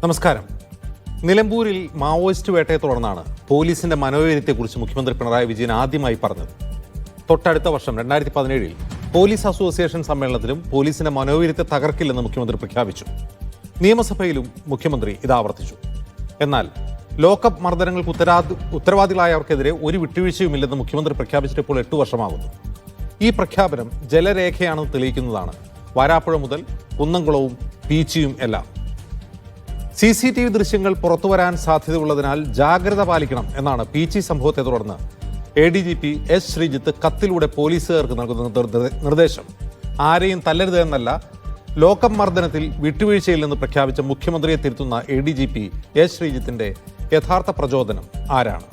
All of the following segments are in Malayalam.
നമസ്കാരം. നിലമ്പൂരിൽ മാവോയിസ്റ്റ് വേട്ടയെ തുടർന്നാണ് പോലീസിന്റെ മനോവൈര്യത്തെക്കുറിച്ച് മുഖ്യമന്ത്രി പിണറായി വിജയൻ ആദ്യമായി പറഞ്ഞത്. തൊട്ടടുത്ത വർഷം 2017 പോലീസ് അസോസിയേഷൻ സമ്മേളനത്തിലും പോലീസിന്റെ മനോവൈര്യത്തെ തകർക്കില്ലെന്ന് മുഖ്യമന്ത്രി പ്രഖ്യാപിച്ചു. നിയമസഭയിലും മുഖ്യമന്ത്രി ഇത് ആവർത്തിച്ചു. എന്നാൽ ലോക്കപ്പ് മർദ്ദനങ്ങൾക്ക് ഉത്തരവാദികളായവർക്കെതിരെ ഒരു വിട്ടുവീഴ്ചയുമില്ലെന്ന് മുഖ്യമന്ത്രി പ്രഖ്യാപിച്ചിട്ട് ഇപ്പോൾ 8 വർഷമാകുന്നു. ഈ പ്രഖ്യാപനം ജലരേഖയാണെന്ന് തെളിയിക്കുന്നതാണ്. വാരാപ്പുഴ മുതൽ കുന്നംകുളവും പീച്ചിയും എല്ലാം. CCTV ദൃശ്യങ്ങൾ പുറത്തുവരാൻ സാധ്യതയുള്ളതിനാൽ ജാഗ്രത പാലിക്കണം എന്നാണ് പീച്ചി സംഭവത്തെ തുടർന്ന് ADGP S. ശ്രീജിത്ത് കത്തിലൂടെ പോലീസുകാർക്ക് നൽകുന്ന നിർദ്ദേശം. ആരെയും തല്ലരുത് എന്നല്ല, ലോക്കപ്പ് മർദ്ദനത്തിൽ വിട്ടുവീഴ്ചയില്ലെന്ന് പ്രഖ്യാപിച്ച മുഖ്യമന്ത്രിയെ തിരുത്തുന്ന ADGP S. ശ്രീജിത്തിന്റെ യഥാർത്ഥ പ്രചോദനം ആരാണ്?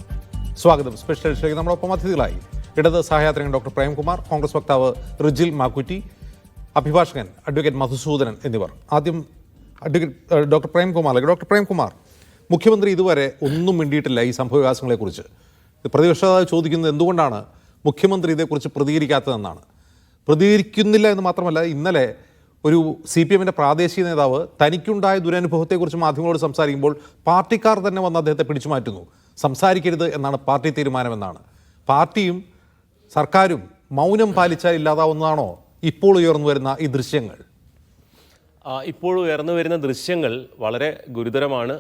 സ്വാഗതം. സ്പെഷ്യൽ എഡിഷനിലേക്ക് നമ്മളൊപ്പം അതിഥികളായി ഇടത് സഹയാത്രികൻ ഡോക്ടർ പ്രേംകുമാർ, കോൺഗ്രസ് വക്താവ് റിജിൽ മാക്കുറ്റി, അഭിഭാഷകൻ അഡ്വക്കേറ്റ് മധുസൂദനൻ എന്നിവർ. ആദ്യം advocate doctor Premkumar. Doctor Premkumar, മുഖ്യമന്ത്രി ഇതുവരെ ഒന്നും മിണ്ടിയിട്ടില്ല ഈ സംഭവവികാസങ്ങളെക്കുറിച്ച്. പ്രതിപക്ഷ ചോദിക്കുന്നത് എന്തുകൊണ്ടാണ് മുഖ്യമന്ത്രി ഇതേക്കുറിച്ച് പ്രതികരിക്കാത്തതെന്നാണ്. പ്രതികരിക്കുന്നില്ല എന്ന് മാത്രമല്ല, ഇന്നലെ ഒരു CPM-ന്റെ പ്രാദേശിക നേതാവ് തനിക്കുണ്ടായ ദുരനുഭവത്തെക്കുറിച്ച് മാധ്യമങ്ങളോട് സംസാരിക്കുമ്പോൾ പാർട്ടിക്കാർ തന്നെ വന്ന് അദ്ദേഹത്തെ പിടിച്ചു മാറ്റുന്നു. സംസാരിക്കരുത് എന്നാണ് പാർട്ടി തീരുമാനമെന്നാണ്. പാർട്ടിയും സർക്കാരും മൗനം പാലിച്ചാൽ ഇല്ലാതാവുന്നതാണോ ഇപ്പോൾ ഉയർന്നു വരുന്ന ഈ ദൃശ്യങ്ങൾ? ഇപ്പോൾ ഉയർന്നു വരുന്ന ദൃശ്യങ്ങൾ വളരെ ഗുരുതരമാണ്.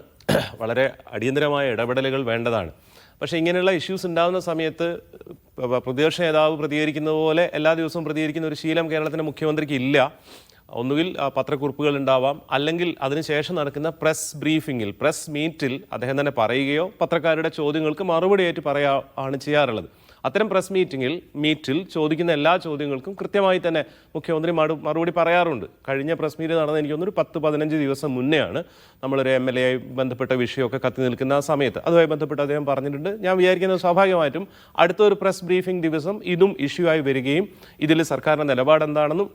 വളരെ അടിയന്തരമായ ഇടപെടലുകൾ വേണ്ടതാണ്. പക്ഷേ ഇങ്ങനെയുള്ള ഇഷ്യൂസ് ഉണ്ടാകുന്ന സമയത്ത് പ്രതിപക്ഷ നേതാവ് പ്രതികരിക്കുന്നത് പോലെ എല്ലാ ദിവസവും പ്രതികരിക്കുന്ന ഒരു ശീലം കേരളത്തിൻ്റെ മുഖ്യമന്ത്രിക്ക് ഇല്ല. ഒന്നുകിൽ പത്രക്കുറിപ്പുകൾ ഉണ്ടാവാം, അല്ലെങ്കിൽ അതിനുശേഷം നടക്കുന്ന പ്രസ് മീറ്റിൽ അദ്ദേഹം തന്നെ പറയുകയോ പത്രക്കാരുടെ ചോദ്യങ്ങൾക്ക് മറുപടിയായിട്ട് പറയുകയാണ് ചെയ്യാറുള്ളത്. അത്തരം പ്രസ് മീറ്റിൽ ചോദിക്കുന്ന എല്ലാ ചോദ്യങ്ങൾക്കും കൃത്യമായി തന്നെ മുഖ്യമന്ത്രി മറുപടി പറയാറുണ്ട്. കഴിഞ്ഞ പ്രസ് മീറ്റ് നടന്ന എനിക്ക് തോന്നുന്നു 10-15 ദിവസം മുന്നെയാണ്. നമ്മളൊരു MLA ആയി ബന്ധപ്പെട്ട വിഷയമൊക്കെ കത്തി നിൽക്കുന്ന ആ സമയത്ത് അതുമായി ബന്ധപ്പെട്ട് അദ്ദേഹം പറഞ്ഞിട്ടുണ്ട്. ഞാൻ വിചാരിക്കുന്നത് സ്വാഭാവികമായിട്ടും അടുത്തൊരു പ്രസ് ബ്രീഫിംഗ് ദിവസം ഇതും ഇഷ്യൂ ആയി വരികയും ഇതിൽ സർക്കാരിൻ്റെ നിലപാട് എന്താണെന്നും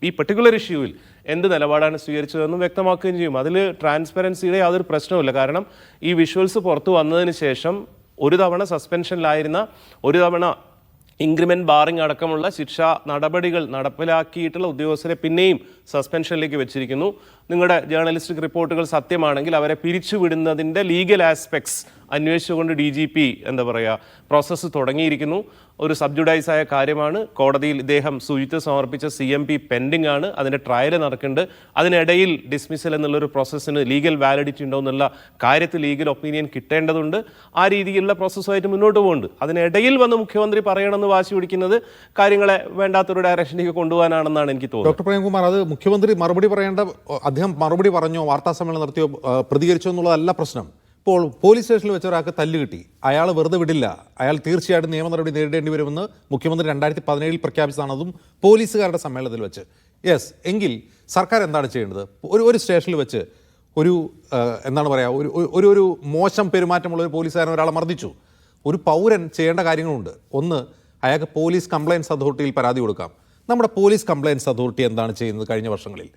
ഈ പെർട്ടിക്കുലർ ഇഷ്യൂവിൽ എന്ത് നിലപാടാണ് സ്വീകരിച്ചതെന്നും വ്യക്തമാക്കുകയും ചെയ്യും. അതിൽ ട്രാൻസ്പെറൻസിയുടെ യാതൊരു പ്രശ്നവുമില്ല. കാരണം ഈ വിഷ്വൽസ് പുറത്തു വന്നതിന് ശേഷം ഒരു തവണ സസ്പെൻഷനിലായിരുന്ന, ഒരു തവണ ഇൻക്രിമെൻറ്റ് ബാറിംഗ് അടക്കമുള്ള ശിക്ഷാ നടപടികൾ നടപ്പിലാക്കിയിട്ടുള്ള ഉദ്യോഗസ്ഥരെ പിന്നെയും സസ്പെൻഷനിലേക്ക് വെച്ചിരിക്കുന്നു. നിങ്ങളുടെ ജേർണലിസ്റ്റിക് റിപ്പോർട്ടുകൾ സത്യമാണെങ്കിൽ അവരെ പിരിച്ചുവിടുന്നതിൻ്റെ ലീഗൽ ആസ്പെക്ട്സ് അന്വേഷിച്ചുകൊണ്ട് DGP പ്രോസസ്സ് തുടങ്ങിയിരിക്കുന്നു. ഒരു സബ്ജുഡൈസായ കാര്യമാണ്. കോടതിയിൽ ഇദ്ദേഹം സുജിത്ത് സമർപ്പിച്ച CMP പെൻഡിംഗ് ആണ്. അതിൻ്റെ ട്രയൽ നടക്കുന്നുണ്ട്. അതിനിടയിൽ ഡിസ്മിസൽ എന്നുള്ളൊരു പ്രോസസ്സിന് ലീഗൽ വാലിഡിറ്റി ഉണ്ടോ എന്നുള്ള കാര്യത്തിൽ ലീഗൽ ഒപ്പീനിയൻ കിട്ടേണ്ടതുണ്ട്. ആ രീതിയിലുള്ള പ്രോസസ്സുമായിട്ട് മുന്നോട്ട് പോകുന്നുണ്ട്. അതിനിടയിൽ വന്ന് മുഖ്യമന്ത്രി പറയണമെന്ന് വാശി പിടിക്കുന്നത് കാര്യങ്ങളെ വേണ്ടാത്തൊരു ഡയറക്ഷനിലേക്ക് കൊണ്ടുപോകാനാണെന്നാണ് എനിക്ക് തോന്നുന്നത്. ഡോക്ടർ പ്രേംകുമാർ, അത് മുഖ്യമന്ത്രി മറുപടി പറയേണ്ട, അദ്ദേഹം മറുപടി പറഞ്ഞോ, വാർത്താ സമ്മേളനം നടത്തിയോ, പ്രതികരിച്ചോ എന്നുള്ളതല്ല പ്രശ്നം. ഇപ്പോൾ പോലീസ് സ്റ്റേഷനിൽ വെച്ച ഒരാൾക്ക് തല്ല് കിട്ടി, അയാൾ വെറുതെ വിടില്ല, അയാൾ തീർച്ചയായിട്ടും നിയമ നടപടി നേരിടേണ്ടി വരുമെന്ന് മുഖ്യമന്ത്രി 2017 പ്രഖ്യാപിച്ചതാണ്. അതും പോലീസുകാരുടെ സമ്മേളനത്തിൽ വെച്ച്. യെസ്, എങ്കിൽ സർക്കാർ എന്താണ് ചെയ്യേണ്ടത്? ഒരു സ്റ്റേഷനിൽ വെച്ച് ഒരു ഒരു മോശം പെരുമാറ്റമുള്ള ഒരു പോലീസുകാരൻ ഒരാളെ മർദ്ദിച്ചു. ഒരു പൗരൻ ചെയ്യേണ്ട കാര്യങ്ങളുണ്ട്. ഒന്ന്, അയാൾക്ക് പോലീസ് കംപ്ലയൻസ് അതോറിറ്റിയിൽ പരാതി കൊടുക്കാം. നമ്മുടെ പോലീസ് കംപ്ലയൻസ് അതോറിറ്റി എന്താണ് ചെയ്യുന്നത് കഴിഞ്ഞ വർഷങ്ങളിൽ?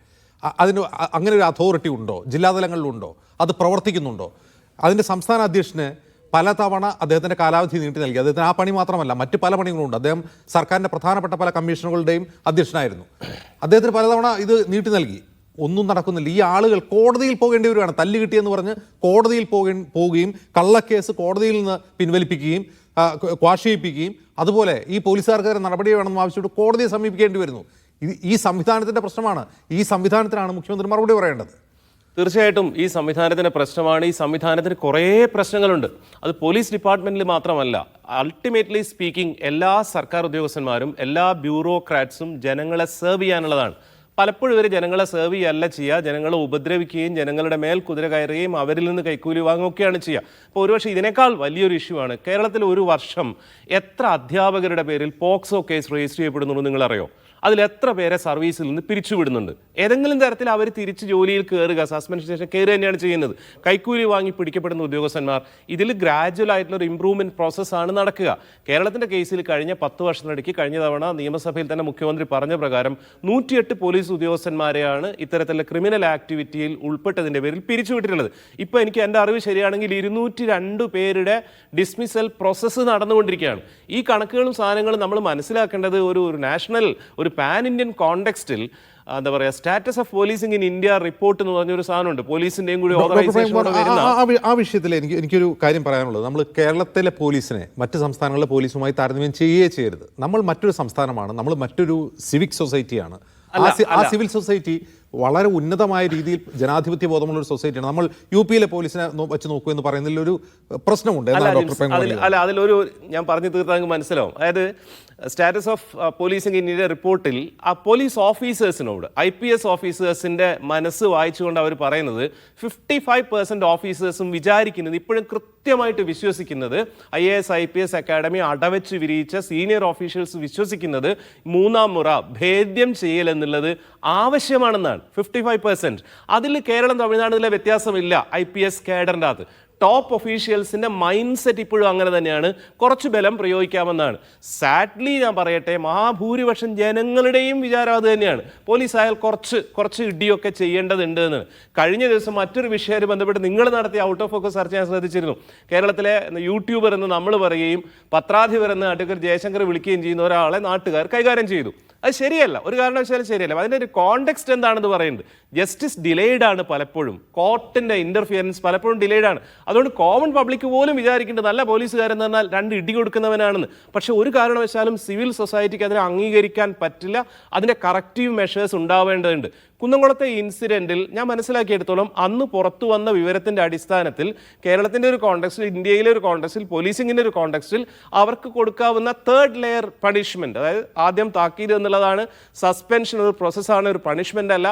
അതിന് അങ്ങനെ ഒരു അതോറിറ്റി ഉണ്ടോ? ജില്ലാതലങ്ങളിലുണ്ടോ? അത് പ്രവർത്തിക്കുന്നുണ്ടോ? അതിൻ്റെ സംസ്ഥാന അധ്യക്ഷന് പലതവണ അദ്ദേഹത്തിൻ്റെ കാലാവധി നീട്ടി നൽകി. അദ്ദേഹത്തിന് ആ പണി മാത്രമല്ല, മറ്റ് പല പണികളുണ്ട്. അദ്ദേഹം സർക്കാരിൻ്റെ പ്രധാനപ്പെട്ട പല കമ്മീഷനുകളുടെയും അധ്യക്ഷനായിരുന്നു. അദ്ദേഹത്തിന് പലതവണ ഇത് നീട്ടി നൽകി. ഒന്നും നടക്കുന്നില്ല. ഈ ആളുകൾ കോടതിയിൽ പോകേണ്ടി വരികയാണ്. തല്ല് കിട്ടിയെന്ന് പറഞ്ഞ് കോടതിയിൽ പോവുകയും കള്ളക്കേസ് കോടതിയിൽ നിന്ന് പിൻവലിപ്പിക്കുകയും ക്വാഷിയിപ്പിക്കുകയും അതുപോലെ ഈ പോലീസുകാർക്കെതിരെ നടപടി വേണമെന്ന് ആവശ്യപ്പെട്ട് കോടതിയെ സമീപിക്കേണ്ടി വരുന്നു. ഈ സംവിധാനത്തിൻ്റെ പ്രശ്നമാണ്. ഈ സംവിധാനത്തിനാണ് മുഖ്യമന്ത്രി മറുപടി പറയേണ്ടത്. തീർച്ചയായിട്ടും ഈ സംവിധാനത്തിൻ്റെ പ്രശ്നമാണ്. ഈ സംവിധാനത്തിന് കുറേ പ്രശ്നങ്ങളുണ്ട്. അത് പോലീസ് ഡിപ്പാർട്ട്മെൻറ്റിൽ മാത്രമല്ല. അൾട്ടിമേറ്റ്ലി സ്പീക്കിംഗ്, എല്ലാ സർക്കാർ ഉദ്യോഗസ്ഥന്മാരും എല്ലാ ബ്യൂറോക്രാറ്റ്സും ജനങ്ങളെ സെർവ് ചെയ്യാനുള്ളതാണ്. പലപ്പോഴും ഇവർ ജനങ്ങളെ സെർവ് ചെയ്യല്ല ചെയ്യുക, ജനങ്ങളെ ഉപദ്രവിക്കുകയും ജനങ്ങളുടെ മേൽ കുതിര കയറുകയും അവരിൽ നിന്ന് കൈക്കൂലി വാങ്ങുകയൊക്കെയാണ് ചെയ്യുക. അപ്പോൾ ഒരുപക്ഷെ ഇതിനേക്കാൾ വലിയൊരു ഇഷ്യൂ ആണ് കേരളത്തിൽ ഒരു വർഷം എത്ര അധ്യാപകരുടെ പേരിൽ പോക്സോ കേസ് രജിസ്റ്റർ ചെയ്യപ്പെടുന്നുള്ളൂ നിങ്ങളറിയോ? അതിൽ എത്ര പേരെ സർവീസിൽ നിന്ന് പിരിച്ചുവിടുന്നുണ്ട്? ഏതെങ്കിലും തരത്തിൽ അവർ തിരിച്ച് ജോലിയിൽ കയറുക, സസ്പെൻഷൻ ശേഷം കയറുക തന്നെയാണ് ചെയ്യുന്നത്. കൈക്കൂലി വാങ്ങി പിടിക്കപ്പെടുന്ന ഉദ്യോഗസ്ഥന്മാർ. ഇതിൽ ഗ്രാജുവൽ ആയിട്ടുള്ളൊരു ഇംപ്രൂവ്മെൻറ്റ് പ്രോസസ്സാണ് നടക്കുക. കേരളത്തിൻ്റെ കേസിൽ കഴിഞ്ഞ 10 വർഷത്തിനിടയ്ക്ക് കഴിഞ്ഞ തവണ നിയമസഭയിൽ തന്നെ മുഖ്യമന്ത്രി പറഞ്ഞ പ്രകാരം 108 പോലീസ് ഉദ്യോഗസ്ഥന്മാരെയാണ് ഇത്തരത്തിലുള്ള ക്രിമിനൽ ആക്ടിവിറ്റിയിൽ ഉൾപ്പെട്ടതിൻ്റെ പേരിൽ പിരിച്ചുവിട്ടിട്ടുള്ളത്. ഇപ്പോൾ എനിക്ക് എൻ്റെ അറിവ് ശരിയാണെങ്കിൽ 202 പേരുടെ ഡിസ്മിസൽ പ്രോസസ്സ് നടന്നുകൊണ്ടിരിക്കുകയാണ്. ഈ കണക്കുകളും സാധനങ്ങളും നമ്മൾ മനസ്സിലാക്കേണ്ടത് ഒരു നാഷണൽ, ഒരു പാൻ ഇന്ത്യൻ കോണ്ടെക്സ്റ്റിൽ എന്താ പറയുക status of policing in India report എന്ന് പറഞ്ഞൊരു സാധനമുണ്ട്. പോലീസിന്റെയും കൂടി ഓതറൈസേഷനോടെ വരുന്ന ആ വിഷയത്തിൽ എനിക്കൊരു കാര്യം പറയാനുള്ളത്, നമ്മൾ കേരളത്തിലെ പോലീസിനെ മറ്റ് സംസ്ഥാനങ്ങളിലെ പോലീസുമായി താരതമ്യം ചെയ്യുകയേ ചെയ്യരുത്. നമ്മൾ മറ്റൊരു സംസ്ഥാനമാണ്, നമ്മൾ മറ്റൊരു സിവിക് സൊസൈറ്റിയാണ്. ആ സിവിൽ സൊസൈറ്റി വളരെ ഉന്നതമായ രീതിയിൽ ജനാധിപത്യ ബോധമുള്ള ഒരു സൊസൈറ്റിയാണ്. നമ്മൾ യു.പിയിലെ പോലീസിനെ വെച്ച് നോക്കൂ എന്ന് പറയുന്നതിൽ ഒരു പ്രശ്നമുണ്ട്. അതിലൊരു ഞാൻ പറഞ്ഞു തീർത്താൽ മനസ്സിലാവും. അതായത് status of policing in India റിപ്പോർട്ടിൽ ആ പോലീസ് ഓഫീസേഴ്സിനോട് IPS ഓഫീസേഴ്സിന്റെ മനസ്സ് വായിച്ചുകൊണ്ട് അവർ പറയുന്നത് 55% ഓഫീസേഴ്സും വിചാരിക്കുന്നത്, ഇപ്പോഴും കൃത്യമായിട്ട് വിശ്വസിക്കുന്നത്, IAS IPS അക്കാഡമി അടവെച്ച് വിരിയിച്ച സീനിയർ ഓഫീഷ്യൽസ് വിശ്വസിക്കുന്നത് 3-ാം മുറ ഭേദ്യം ചെയ്യൽ എന്നുള്ളത് ആവശ്യമാണെന്നാണ്. 55%. അതിൽ കേരളം തമിഴ്നാടിലെ വ്യത്യാസമില്ല. IPS കേഡറിൻ്റെ അകത്ത് ടോപ്പ് ഒഫീഷ്യൽസിന്റെ മൈൻഡ് സെറ്റ് ഇപ്പോഴും അങ്ങനെ തന്നെയാണ്. കുറച്ച് ബലം പ്രയോഗിക്കാമെന്നാണ്. സാഡ്ലി ഞാൻ പറയട്ടെ, മഹാഭൂരിപക്ഷം ജനങ്ങളുടെയും വിചാരം അത് തന്നെയാണ്. പോലീസ് ആയാൽ കുറച്ച് ഇടിയൊക്കെ ചെയ്യേണ്ടതുണ്ട് എന്ന്. കഴിഞ്ഞ ദിവസം മറ്റൊരു വിഷയവുമായി ബന്ധപ്പെട്ട് നിങ്ങൾ നടത്തിയ ഔട്ട് ഓഫ് ഫോക്കസ് ചർച്ച ഞാൻ ശ്രദ്ധിച്ചിരുന്നു. കേരളത്തിലെ യൂട്യൂബർ എന്ന് നമ്മൾ പറയുകയും പത്രാധിപർ എന്ന് അഡ്വക്കേറ്റ് ജയശങ്കർ വിളിക്കുകയും ചെയ്യുന്ന ഒരാളെ നാട്ടുകാർ കൈകാര്യം ചെയ്തു. അത് ശരിയല്ല, ഒരു കാരണവശാലും ശരിയല്ല. അതിൻ്റെ ഒരു കോണ്ടെക്സ്റ്റ് എന്താണെന്ന് പറയുന്നത്, ജസ്റ്റിസ് ഡിലേഡ് ആണ് പലപ്പോഴും, കോർട്ടിൻ്റെ ഇൻ്റർഫിയറൻസ് പലപ്പോഴും ഡിലേഡ് ആണ്. അതുകൊണ്ട് കോമൺ പബ്ലിക് പോലും വിചാരിക്കേണ്ടത് നല്ല പോലീസുകാരെന്ന് പറഞ്ഞാൽ 2 ഇടി കൊടുക്കുന്നവനാണെന്ന്. പക്ഷേ ഒരു കാരണവശാലും സിവിൽ സൊസൈറ്റിക്ക് അതിനെ അംഗീകരിക്കാൻ പറ്റില്ല. അതിൻ്റെ കറക്റ്റീവ് മെഷേഴ്സ് ഉണ്ടാവേണ്ടതുണ്ട്. കുന്നംകുളത്തെ ഇൻസിഡൻറ്റിൽ ഞാൻ മനസ്സിലാക്കിയെടുത്തോളം അന്ന് പുറത്തു വന്ന വിവരത്തിൻ്റെ അടിസ്ഥാനത്തിൽ കേരളത്തിൻ്റെ ഒരു കോണ്ടെക്സ്റ്റിൽ, ഇന്ത്യയിലെ ഒരു കോണ്ടെക്സ്റ്റിൽ, പോലീസിങ്ങിൻ്റെ ഒരു കോണ്ടെക്സ്റ്റിൽ അവർക്ക് കൊടുക്കാവുന്ന 3rd ലെയർ പണിഷ്മെൻറ്റ്, അതായത് ആദ്യം താക്കീത് എന്നുള്ളതാണ്, സസ്പെൻഷൻ ഒരു പ്രോസസ്സാണ്, ഒരു പണിഷ്മെൻ്റ് അല്ല,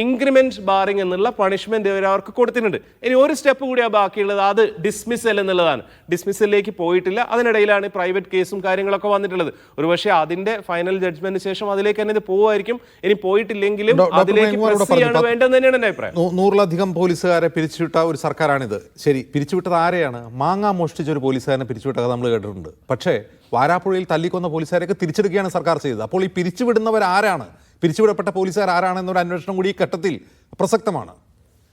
ഇൻക്രിമെൻറ്റ് ബാറിംഗ് എന്നുള്ള പണിഷ്മെൻറ്റ് അവർക്ക് കൊടുത്തിട്ടുണ്ട്. ഇനി ഒരു സ്റ്റെപ്പ് കൂടിയാണ് ബാക്കിയുള്ളത്, അത് ഡിസ്മിസൽ എന്നുള്ളതാണ്. ഡിസ്മിസലിലേക്ക് പോയിട്ടില്ല. അതിനിടയിലാണ് പ്രൈവറ്റ് കേസും കാര്യങ്ങളൊക്കെ വന്നിട്ടുള്ളത്. ഒരുപക്ഷെ അതിൻ്റെ ഫൈനൽ ജഡ്ജ്മെൻറ്റിന് ശേഷം അതിലേക്ക് തന്നെ ഇത് പോവുമായിരിക്കും. ഇനി പോയിട്ടില്ലെങ്കിലും അതിലേക്ക് വേണ്ടതെന്ന് തന്നെയാണ് എൻ്റെ അഭിപ്രായം. 100-ലധികം പോലീസുകാരെ പിരിച്ചുവിട്ട ഒരു സർക്കാരാണിത്. ശരി, പിരിച്ചുവിട്ടത് ആരെയാണ്? മാങ്ങ മോഷ്ടിച്ച ഒരു പോലീസുകാരനെ പിരിച്ചുവിട്ടത് നമ്മൾ കേട്ടിട്ടുണ്ട്. പക്ഷേ വാരാപ്പുഴയിൽ തല്ലിക്കൊന്ന പോലീസുകാരൊക്കെ തിരിച്ചെടുക്കുകയാണ് സർക്കാർ ചെയ്തത്. അപ്പോൾ ഈ പിരിച്ചുവിടുന്നവർ ആരാണ്, പിരിച്ചുവിടപ്പെട്ട പോലീസുകാർ ആരാണെന്നൊരു അന്വേഷണം കൂടി ഈ ഘട്ടത്തിൽ പ്രസക്തമാണ്.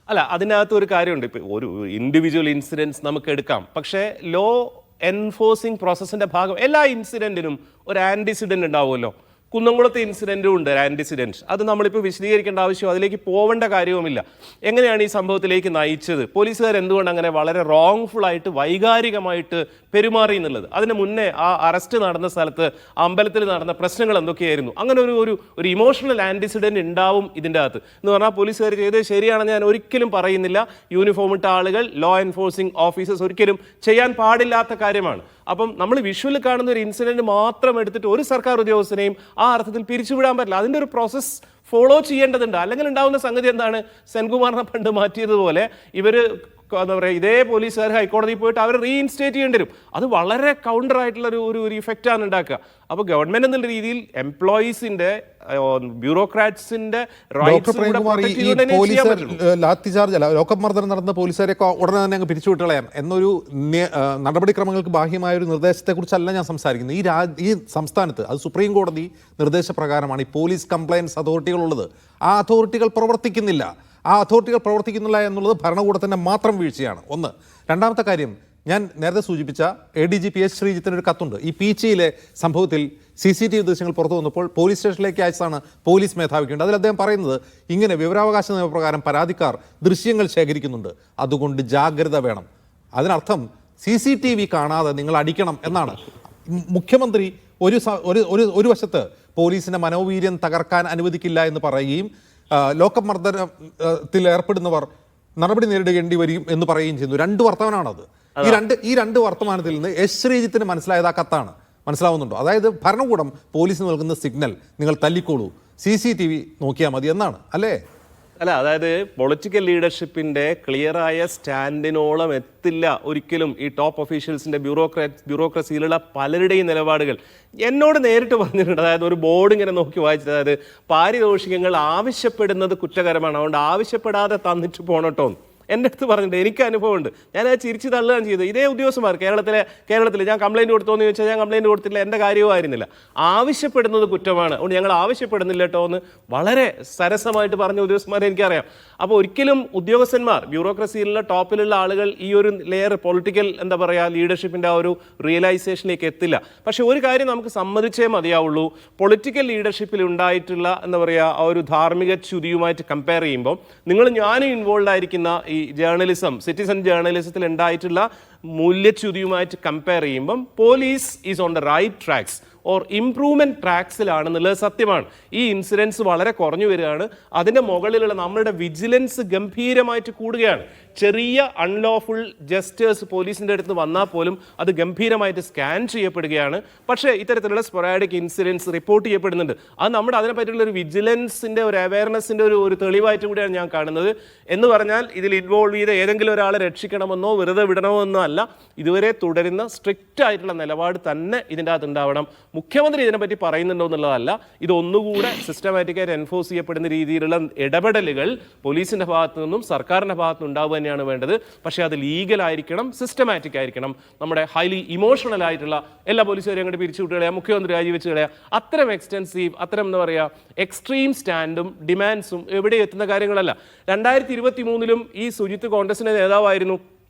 അല്ല, അതിനകത്ത് ഒരു കാര്യമുണ്ട്. ഇപ്പോൾ ഒരു ഇൻഡിവിജ്വൽ ഇൻസിഡൻസ് നമുക്ക് എടുക്കാം, പക്ഷേ ലോ എൻഫോഴ്സിംഗ് പ്രോസസ്സിൻ്റെ ഭാഗം എല്ലാ ഇൻസിഡൻറ്റിനും ഒരു ആൻറ്റിസിഡൻറ്റ് ഉണ്ടാവുമല്ലോ. കുന്നംകുളത്തെ ഇൻസിഡൻറ്റും ഉണ്ട് ആൻറ്റിസിഡൻറ്റ്. അത് നമ്മളിപ്പോൾ വിശദീകരിക്കേണ്ട ആവശ്യം, അതിലേക്ക് പോവേണ്ട കാര്യവുമില്ല. എങ്ങനെയാണ് ഈ സംഭവത്തിലേക്ക് നയിച്ചത്, പോലീസുകാർ എന്തുകൊണ്ട് അങ്ങനെ വളരെ റോങ്ഫുള്ളായിട്ട് വൈകാരികമായിട്ട് പെരുമാറി എന്നുള്ളത്. അതിന് മുന്നേ ആ അറസ്റ്റ് നടന്ന സ്ഥലത്ത് അമ്പലത്തിൽ നടന്ന പ്രശ്നങ്ങൾ എന്തൊക്കെയായിരുന്നു, അങ്ങനെ ഒരു ഇമോഷണൽ ആൻറ്റിസിഡൻറ്റ് ഉണ്ടാവും ഇതിൻ്റെ അകത്ത്. എന്ന് പറഞ്ഞാൽ പോലീസുകാർ ചെയ്തത് ശരിയാണെന്ന് ഞാൻ ഒരിക്കലും പറയുന്നില്ല. യൂണിഫോം ഇട്ട ആളുകൾ, ലോ എൻഫോഴ്സിംഗ് ഓഫീസേഴ്സ് ഒരിക്കലും ചെയ്യാൻ പാടില്ലാത്ത കാര്യമാണ്. അപ്പം നമ്മൾ വിഷ്വലിൽ കാണുന്ന ഒരു ഇൻസിഡൻറ്റ് മാത്രം എടുത്തിട്ട് ഒരു സർക്കാർ ഉദ്യോഗസ്ഥനെയും ആ അർത്ഥത്തിൽ പിരിച്ചുവിടാൻ പറ്റില്ല. അതിൻ്റെ ഒരു പ്രോസസ്സ് ഫോളോ ചെയ്യേണ്ടതുണ്ട്. അല്ലെങ്കിൽ ഉണ്ടാകുന്ന സംഗതി എന്താണ്, സെൻകുമാറിനെ പണ്ട് മാറ്റിയതുപോലെ ഇവർ എന്താ പറയുക, ഇതേ പോലീസുകാർ ഹൈക്കോടതിയിൽ പോയിട്ട് അവർ റീഇൻസ്റ്റേറ്റ് ചെയ്യേണ്ടി വരും. അത് വളരെ കൗണ്ടർ ആയിട്ടുള്ള ഒരു ഇഫക്റ്റാണ് ഉണ്ടാക്കുക. അപ്പോൾ ഗവൺമെന്റ് എന്നുള്ള രീതിയിൽ എംപ്ലോയീസിന്റെ, ബ്യൂറോക്രാറ്റ്സിന്റെ ലാത്തി ചാർജ് അല്ല, ലോക്കപ്പ് മർദ്ദനം നടന്ന പോലീസുകാരെയൊക്കെ ഉടനെ തന്നെ അങ്ങ് പിരിച്ചുവിട്ടളയാം എന്നൊരു നടപടിക്രമങ്ങൾക്ക് ബാഹ്യമായ ഒരു നിർദ്ദേശത്തെക്കുറിച്ചല്ല ഞാൻ സംസാരിക്കുന്നത്. ഈ സംസ്ഥാനത്ത് അത് സുപ്രീം കോടതി നിർദ്ദേശപ്രകാരമാണ് ഈ പോലീസ് കംപ്ലയൻസ് അതോറിറ്റികളുള്ളത്. ആ അതോറിറ്റികൾ പ്രവർത്തിക്കുന്നില്ല. ആ അതോറിറ്റികൾ പ്രവർത്തിക്കുന്നില്ല എന്നുള്ളത് ഭരണകൂടത്തിൻ്റെ മാത്രം വീഴ്ചയാണ്. ഒന്ന്. രണ്ടാമത്തെ കാര്യം, ഞാൻ നേരത്തെ സൂചിപ്പിച്ച ADGP S. ശ്രീജിത്തിന് ഒരു കത്തുണ്ട്. ഈ പീച്ചിയിലെ സംഭവത്തിൽ CCTV ദൃശ്യങ്ങൾ പുറത്തു വന്നപ്പോൾ പോലീസ് സ്റ്റേഷനിലേക്ക് അയച്ചതാണ് പോലീസ് മേധാവിക്കുണ്ട്. അതിൽ അദ്ദേഹം പറയുന്നത് ഇങ്ങനെ വിവരാവകാശ നിയമപ്രകാരം പരാതിക്കാർ ദൃശ്യങ്ങൾ ശേഖരിക്കുന്നുണ്ട്, അതുകൊണ്ട് ജാഗ്രത വേണം. അതിനർത്ഥം CCTV കാണാതെ നിങ്ങൾ അടിക്കണം എന്നാണ്. മുഖ്യമന്ത്രി ഒരു വശത്ത് പോലീസിൻ്റെ മനോവീര്യം തകർക്കാൻ അനുവദിക്കില്ല എന്ന് പറയുകയും ലോക്കപ്പ് മർദ്ദനത്തിൽ ഏർപ്പെടുന്നവർ നടപടി നേരിടേണ്ടി വരും എന്ന് പറയുകയും ചെയ്യുന്നു. 2 വർത്തമാനമാണത്. ഈ രണ്ട് വർത്തമാനത്തിൽ നിന്ന് S. ശ്രീജിത്തിന് മനസ്സിലായത് ആ കത്താണ്. മനസ്സിലാവുന്നുണ്ടോ? അതായത് ഭരണകൂടം പോലീസിന് നൽകുന്ന സിഗ്നൽ നിങ്ങൾ തല്ലിക്കോളൂ, CCTV നോക്കിയാൽ മതി എന്നാണ്, അല്ലേ? അല്ല, അതായത് പൊളിറ്റിക്കൽ ലീഡർഷിപ്പിന്റെ ക്ലിയറായ സ്റ്റാൻഡിനോളം എത്തില്ല ഒരിക്കലും ഈ ടോപ്പ് ഒഫീഷ്യൽസിന്റെ ബ്യൂറോക്രസിയിലുള്ള പലരുടെയും നിലപാടുകൾ. എന്നോട് നേരിട്ട് പറഞ്ഞിട്ടുണ്ട്. അതായത് ഒരു ബോർഡ് ഇങ്ങനെ നോക്കി വായിച്ചത്, അതായത് പാരിതോഷികങ്ങൾ ആവശ്യപ്പെടുന്നത് കുറ്റകരമാണ്, അതുകൊണ്ട് ആവശ്യപ്പെടാതെ തന്നിട്ട് പോകണട്ടോ. എൻ്റെ അടുത്ത് പറഞ്ഞിട്ടുണ്ട്, എനിക്ക് അനുഭവമുണ്ട്. ഞാൻ അത് ചിരിച്ച് തള്ളുകയാണ് ചെയ്തത്. ഇതേ ഉദ്യോഗസ്ഥന്മാർ കേരളത്തിൽ ഞാൻ കംപ്ലയിൻറ്റ് കൊടുത്തോന്ന് ചോദിച്ചാൽ ഞാൻ കംപ്ലയിൻറ്റ് കൊടുത്തില്ല, എൻ്റെ കാര്യവുമായിരുന്നില്ല. ആവശ്യപ്പെടുന്നത് കുറ്റമാണ്, അതുകൊണ്ട് ഞങ്ങൾ ആവശ്യപ്പെടുന്നില്ല കേട്ടോ എന്ന് വളരെ സരസമായിട്ട് പറഞ്ഞ ഉദ്യോഗസ്ഥന്മാരെ എനിക്കറിയാം. അപ്പോൾ ഒരിക്കലും ഉദ്യോഗസ്ഥന്മാർ, ബ്യൂറോക്രസിയിലുള്ള ടോപ്പിലുള്ള ആളുകൾ ഈ ഒരു ലെയർ പൊളിറ്റിക്കൽ എന്താ പറയുക ലീഡർഷിപ്പിൻ്റെ ആ ഒരു റിയലൈസേഷനിലേക്ക് എത്തില്ല. പക്ഷേ ഒരു കാര്യം നമുക്ക് സമ്മതിച്ചേ മതിയാവുള്ളൂ, പൊളിറ്റിക്കൽ ലീഡർഷിപ്പിൽ ഉണ്ടായിട്ടുള്ള എന്താ പറയുക ആ ഒരു ധാർമ്മിക ച്യുതിയുമായിട്ട് കമ്പയർ ചെയ്യുമ്പോൾ ഞാനും ഇൻവോൾവ് ആയിരിക്കുന്ന ഈ ജേർണലിസം, സിറ്റിസൺ ജേർണലിസത്തിൽ ഉണ്ടായിട്ടുള്ള മൂല്യച്യുതിയുമായിട്ട് കമ്പയർ ചെയ്യുമ്പം police is on the right tracks or improvement ട്രാക്സിലാണെന്നുള്ളത് സത്യമാണ്. ഈ ഇൻസിഡൻസ് വളരെ കുറഞ്ഞു വരികയാണ്. അതിൻ്റെ മുകളിലുള്ള നമ്മളുടെ വിജിലൻസ് ഗംഭീരമായിട്ട് കൂടുകയാണ്. ചെറിയ അൺലോഫുൾ ജസ്റ്റേഴ്സ് പോലീസിൻ്റെ അടുത്ത് വന്നാൽ പോലും അത് ഗംഭീരമായിട്ട് സ്കാൻ ചെയ്യപ്പെടുകയാണ്. പക്ഷേ ഇത്തരത്തിലുള്ള സ്പൊറാഡിക് ഇൻസിഡൻസ് റിപ്പോർട്ട് ചെയ്യപ്പെടുന്നുണ്ട്. അത് നമ്മുടെ അതിനെപ്പറ്റിയുള്ള ഒരു വിജിലൻസിൻ്റെ ഒരു അവയർനെസ്സിൻ്റെ ഒരു തെളിവായിട്ട് കൂടിയാണ് ഞാൻ കാണുന്നത്. എന്ന് പറഞ്ഞാൽ ഇതിൽ ഇൻവോൾവ് ചെയ്ത ഏതെങ്കിലും ഒരാളെ രക്ഷിക്കണമെന്നോ വെറുതെ വിടണമെന്നോ ഒന്നും അല്ല. ഇതുവരെ തുടരുന്ന സ്ട്രിക്റ്റ് ആയിട്ടുള്ള നിലപാട് തന്നെ ഇതിൻ്റെ അകത്ത് ഉണ്ടാവണം. മുഖ്യമന്ത്രി ഇതിനെപ്പറ്റി പറയുന്നുണ്ടോ എന്നുള്ളതല്ല, ഇതൊന്നുകൂടെ സിസ്റ്റമാറ്റിക്കായിട്ട് എൻഫോഴ്സ് ചെയ്യപ്പെടുന്ന രീതിയിലുള്ള ഇടപെടലുകൾ പോലീസിൻ്റെ ഭാഗത്തു നിന്നും സർക്കാരിൻ്റെ ഭാഗത്തു നിന്നും ഉണ്ടാവുക തന്നെയാണ് വേണ്ടത്. പക്ഷേ അത് ലീഗലായിരിക്കണം, സിസ്റ്റമാറ്റിക് ആയിരിക്കണം. നമ്മുടെ ഹൈലി ഇമോഷണൽ ആയിട്ടുള്ള എല്ലാ പോലീസുകാരെയും അങ്ങോട്ട് പിരിച്ചു വിട്ടുകളയാ, മുഖ്യമന്ത്രി രാജിവെച്ച് കളയാ, അത്തരം എക്സ്റ്റെൻസീവ്, അത്തരം എന്താ പറയുക എക്സ്ട്രീം സ്റ്റാൻഡും ഡിമാൻഡ്സും എവിടെ എത്തുന്ന കാര്യങ്ങളല്ല. 2023 ഈ സുജിത്ത് കോൺഗ്രസിൻ്റെ നേതാവായിരുന്നു.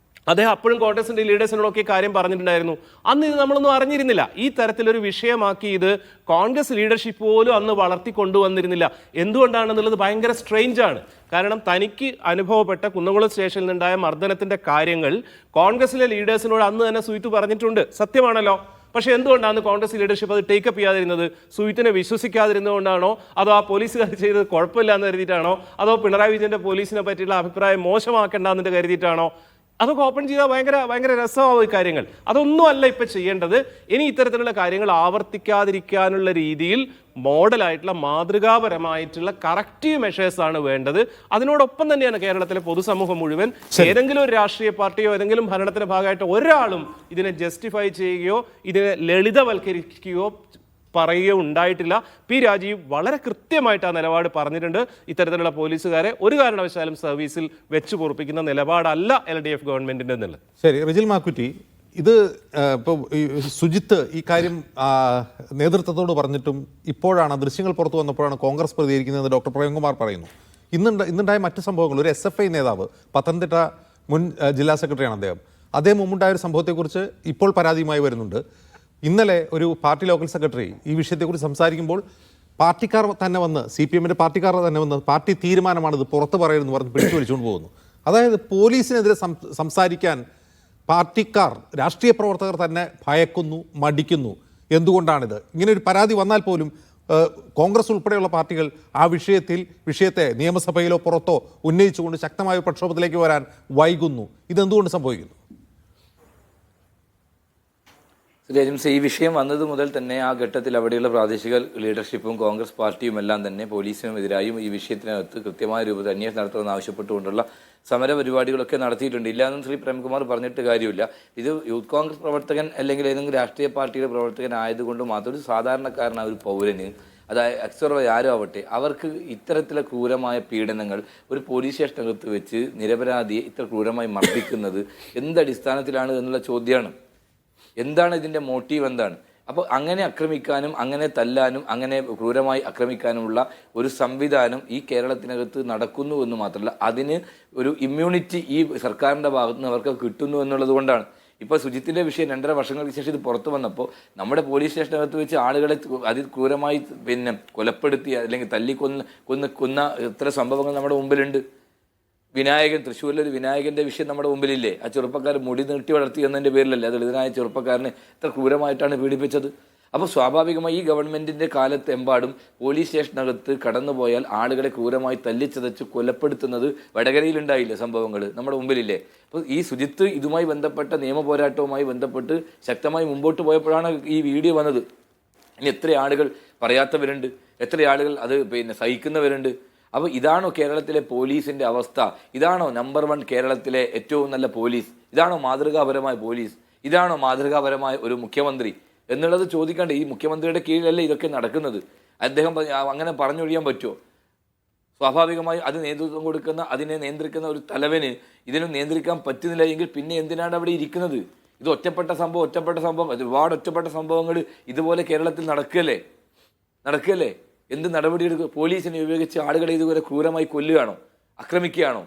അദ്ദേഹം അപ്പോഴും കോൺഗ്രസിൻ്റെ ലീഡേഴ്സിനോടൊക്കെ കാര്യം പറഞ്ഞിട്ടുണ്ടായിരുന്നു. അന്ന് ഇത് നമ്മളൊന്നും അറിഞ്ഞിരുന്നില്ല. ഈ തരത്തിലൊരു വിഷയമാക്കി ഇത് കോൺഗ്രസ് ലീഡർഷിപ്പ് പോലും അന്ന് വളർത്തിക്കൊണ്ടുവന്നിരുന്നില്ല. എന്തുകൊണ്ടാണെന്നുള്ളത് ഭയങ്കര സ്ട്രേഞ്ചാണ്. കാരണം തനിക്ക് അനുഭവപ്പെട്ട കുന്നംകുളം സ്റ്റേഷനിൽ നിന്നുണ്ടായ മർദ്ദനത്തിൻ്റെ കാര്യങ്ങൾ കോൺഗ്രസിലെ ലീഡേഴ്സിനോട് അന്ന് തന്നെ സുജിത്ത് പറഞ്ഞിട്ടുണ്ട്. സത്യമാണല്ലോ. പക്ഷേ എന്തുകൊണ്ടാണ് കോൺഗ്രസ് ലീഡർഷിപ്പ് അത് ടേക്കപ്പ് ചെയ്യാതിരുന്നത്? സുജിത്തിനെ വിശ്വസിക്കാതിരുന്നതുകൊണ്ടാണോ, അതോ ആ പോലീസുകാർ ചെയ്തത് കുഴപ്പമില്ല എന്ന് കരുതിയിട്ടാണോ, അതോ പിണറായി വിജയൻ്റെ പോലീസിനെ പറ്റിയുള്ള അഭിപ്രായം മോശമാക്കേണ്ടെന്നിട്ട് കരുതിയിട്ടാണോ? അതൊക്കെ ഓപ്പൺ ചെയ്താൽ ഭയങ്കര രസമാവും ഈ കാര്യങ്ങൾ. അതൊന്നും അല്ല ഇപ്പം ചെയ്യേണ്ടത്. ഇനി ഇത്തരത്തിലുള്ള കാര്യങ്ങൾ ആവർത്തിക്കാതിരിക്കാനുള്ള രീതിയിൽ മോഡലായിട്ടുള്ള മാതൃകാപരമായിട്ടുള്ള കറക്റ്റീവ് മെഷേഴ്സാണ് വേണ്ടത്. അതിനോടൊപ്പം തന്നെയാണ് കേരളത്തിലെ പൊതുസമൂഹം മുഴുവൻ, ഏതെങ്കിലും ഒരു രാഷ്ട്രീയ പാർട്ടിയോ ഏതെങ്കിലും ഭരണത്തിന്റെ ഭാഗമായിട്ട് ഒരാളും ഇതിനെ ജസ്റ്റിഫൈ ചെയ്യുകയോ ഇതിനെ ലളിതവൽക്കരിക്കുകയോ പറയുകയോ ഉണ്ടായിട്ടില്ല. പി രാജീവ് വളരെ കൃത്യമായിട്ട് ആ നിലപാട് പറഞ്ഞിട്ടുണ്ട്. ഇത്തരത്തിലുള്ള പോലീസുകാരെ ഒരു കാരണവശാലും സർവീസിൽ വെച്ച് പൊറുപ്പിക്കുന്ന നിലപാടല്ല LDF ഗവൺമെന്റിന്റെ എന്നുള്ളത്. ശരി, റിജിൽ മാക്കുറ്റി, ഇത് ഇപ്പോൾ സുജിത്ത് ഈ കാര്യം നേതൃത്വത്തോട് പറഞ്ഞിട്ടും ഇപ്പോഴാണ് ദൃശ്യങ്ങൾ പുറത്തു വന്നപ്പോഴാണ് കോൺഗ്രസ് പ്രതികരിക്കുന്നതെന്ന് ഡോക്ടർ പ്രേംകുമാർ പറയുന്നു. ഇന്നുണ്ടായ മറ്റ് സംഭവങ്ങൾ, ഒരു SFI നേതാവ്, പത്തനംതിട്ട മുൻ ജില്ലാ സെക്രട്ടറിയാണ് അദ്ദേഹം മുമ്പുണ്ടായ ഒരു സംഭവത്തെക്കുറിച്ച് ഇപ്പോൾ പരാതിയുമായി വരുന്നുണ്ട്. ഇന്നലെ ഒരു പാർട്ടി ലോക്കൽ സെക്രട്ടറി ഈ വിഷയത്തെക്കുറിച്ച് സംസാരിക്കുമ്പോൾ പാർട്ടിക്കാർ തന്നെ വന്ന്, CPM-ന്റെ പാർട്ടിക്കാർ തന്നെ വന്ന് പാർട്ടി തീരുമാനമാണിത് പുറത്ത് പറയുമെന്ന് പറഞ്ഞ് പിടിച്ചു വലിച്ചുകൊണ്ട് പോകുന്നു. അതായത് പോലീസിനെതിരെ സംസാരിക്കാൻ പാർട്ടിക്കാർ, രാഷ്ട്രീയ പ്രവർത്തകർ തന്നെ ഭയക്കുന്നു, മടിക്കുന്നു. എന്തുകൊണ്ടാണിത്? ഇങ്ങനെ ഒരു പരാതി വന്നാൽ പോലും കോൺഗ്രസ് ഉൾപ്പെടെയുള്ള പാർട്ടികൾ ആ വിഷയത്തെ നിയമസഭയിലോ പുറത്തോ ഉന്നയിച്ചുകൊണ്ട് ശക്തമായ പ്രക്ഷോഭത്തിലേക്ക് വരാൻ വൈകുന്നു. ഇതെന്തുകൊണ്ട് സംഭവിക്കുന്നു? ഏജൻസി ഈ വിഷയം വന്നത് മുതൽ തന്നെ ആ ഘട്ടത്തിൽ അവിടെയുള്ള പ്രാദേശിക ലീഡർഷിപ്പും കോൺഗ്രസ് പാർട്ടിയും എല്ലാം തന്നെ പോലീസിനുമെതിരായും ഈ വിഷയത്തിനകത്ത് കൃത്യമായ രൂപത്തിൽ അന്വേഷണം നടത്തുമെന്ന് ആവശ്യപ്പെട്ടുകൊണ്ടുള്ള സമര പരിപാടികളൊക്കെ നടത്തിയിട്ടുണ്ട്. ഇല്ലാന്നും ശ്രീ പ്രേംകുമാർ പറഞ്ഞിട്ട് കാര്യമില്ല. ഇത് യൂത്ത് കോൺഗ്രസ് പ്രവർത്തകൻ അല്ലെങ്കിൽ ഏതെങ്കിലും രാഷ്ട്രീയ പാർട്ടിയുടെ പ്രവർത്തകൻ ആയതുകൊണ്ട് മാത്രം ഒരു സാധാരണക്കാരനായ ഒരു പൗരന്, അതായത് അക്സർവ ആരോ ആവട്ടെ, അവർക്ക് ഇത്തരത്തിലെ ക്രൂരമായ പീഡനങ്ങൾ ഒരു പോലീസ് സ്റ്റേഷനകത്ത് വെച്ച് നിരപരാധിയെ ഇത്ര ക്രൂരമായി മർദ്ദിക്കുന്നത് എന്തടിസ്ഥാനത്തിലാണ് എന്നുള്ള ചോദ്യമാണ്. എന്താണ് ഇതിൻ്റെ മോട്ടീവ്, എന്താണ്? അപ്പോൾ അങ്ങനെ ആക്രമിക്കാനും അങ്ങനെ തല്ലാനും അങ്ങനെ ക്രൂരമായി ആക്രമിക്കാനുമുള്ള ഒരു സംവിധാനം ഈ കേരളത്തിനകത്ത് നടക്കുന്നു എന്ന് മാത്രമല്ല, അതിന് ഒരു ഇമ്മ്യൂണിറ്റി ഈ സർക്കാരിൻ്റെ ഭാഗത്ത് നിന്ന് അവർക്ക് കിട്ടുന്നു എന്നുള്ളത് കൊണ്ടാണ്. ഇപ്പോൾ സുജിത്തിൻ്റെ വിഷയം 2.5 വർഷങ്ങൾക്ക് ശേഷം ഇത് പുറത്തു വന്നപ്പോൾ നമ്മുടെ പോലീസ് സ്റ്റേഷനകത്ത് വെച്ച് ആളുകളെ അതിക്രൂരമായി കൊലപ്പെടുത്തി അല്ലെങ്കിൽ കൊന്ന എത്ര സംഭവങ്ങൾ നമ്മുടെ മുമ്പിലുണ്ട്. വിനായകൻ, തൃശ്ശൂരിലൊരു വിനായകൻ്റെ വിഷയം നമ്മുടെ മുമ്പിലില്ലേ? ആ ചെറുപ്പക്കാരൻ മുടി നീട്ടി വളർത്തി എന്നതിൻ്റെ പേരിലല്ലേ ദളിതനായ ചെറുപ്പക്കാരനെ എത്ര ക്രൂരമായിട്ടാണ് പീഡിപ്പിച്ചത്. അപ്പോൾ സ്വാഭാവികമായി ഈ ഗവൺമെൻറ്റിൻ്റെ കാലത്തെമ്പാടും പോലീസ് സ്റ്റേഷനകത്ത് കടന്നുപോയാൽ ആളുകളെ ക്രൂരമായി തല്ലിച്ചതച്ച് കൊലപ്പെടുത്തുന്നത് വടകരയിലുണ്ടായില്ലേ സംഭവങ്ങൾ നമ്മുടെ മുമ്പിലില്ലേ? അപ്പോൾ ഈ സുജിത്ത് ഇതുമായി ബന്ധപ്പെട്ട നിയമ പോരാട്ടവുമായി ബന്ധപ്പെട്ട് ശക്തമായി മുമ്പോട്ട് പോയപ്പോഴാണ് ഈ വീഡിയോ വന്നത്. ഇനി എത്ര ആളുകൾ പറയാത്തവരുണ്ട്, എത്ര ആളുകൾ അത് സഹിക്കുന്നവരുണ്ട്. അപ്പോൾ ഇതാണോ കേരളത്തിലെ പോലീസിൻ്റെ അവസ്ഥ? ഇതാണോ നമ്പർ 1 കേരളത്തിലെ ഏറ്റവും നല്ല പോലീസ്? ഇതാണോ മാതൃകാപരമായ പോലീസ്? ഇതാണോ മാതൃകാപരമായ ഒരു മുഖ്യമന്ത്രി എന്നുള്ളത് ചോദിക്കാണ്ട്. ഈ മുഖ്യമന്ത്രിയുടെ കീഴിലല്ലേ ഇതൊക്കെ നടക്കുന്നത്? അദ്ദേഹം അങ്ങനെ പറഞ്ഞൊഴിയാൻ പറ്റുമോ? സ്വാഭാവികമായി അത് നേതൃത്വം കൊടുക്കുന്ന, അതിനെ നിയന്ത്രിക്കുന്ന ഒരു തലവന് ഇതിനും നിയന്ത്രിക്കാൻ പറ്റുന്നില്ല എങ്കിൽ പിന്നെ എന്തിനാണ് അവിടെ ഇരിക്കുന്നത്? ഇത് ഒറ്റപ്പെട്ട സംഭവം, ഒരുപാട് ഒറ്റപ്പെട്ട സംഭവങ്ങൾ ഇതുപോലെ കേരളത്തിൽ നടക്കുകയല്ലേ. എന്ത് നടപടിയെടുക്കുക? പോലീസിനെ ഉപയോഗിച്ച് ആളുകളെ ഇതുപോലെ ക്രൂരമായി കൊല്ലുകയാണോ, ആക്രമിക്കുകയാണോ?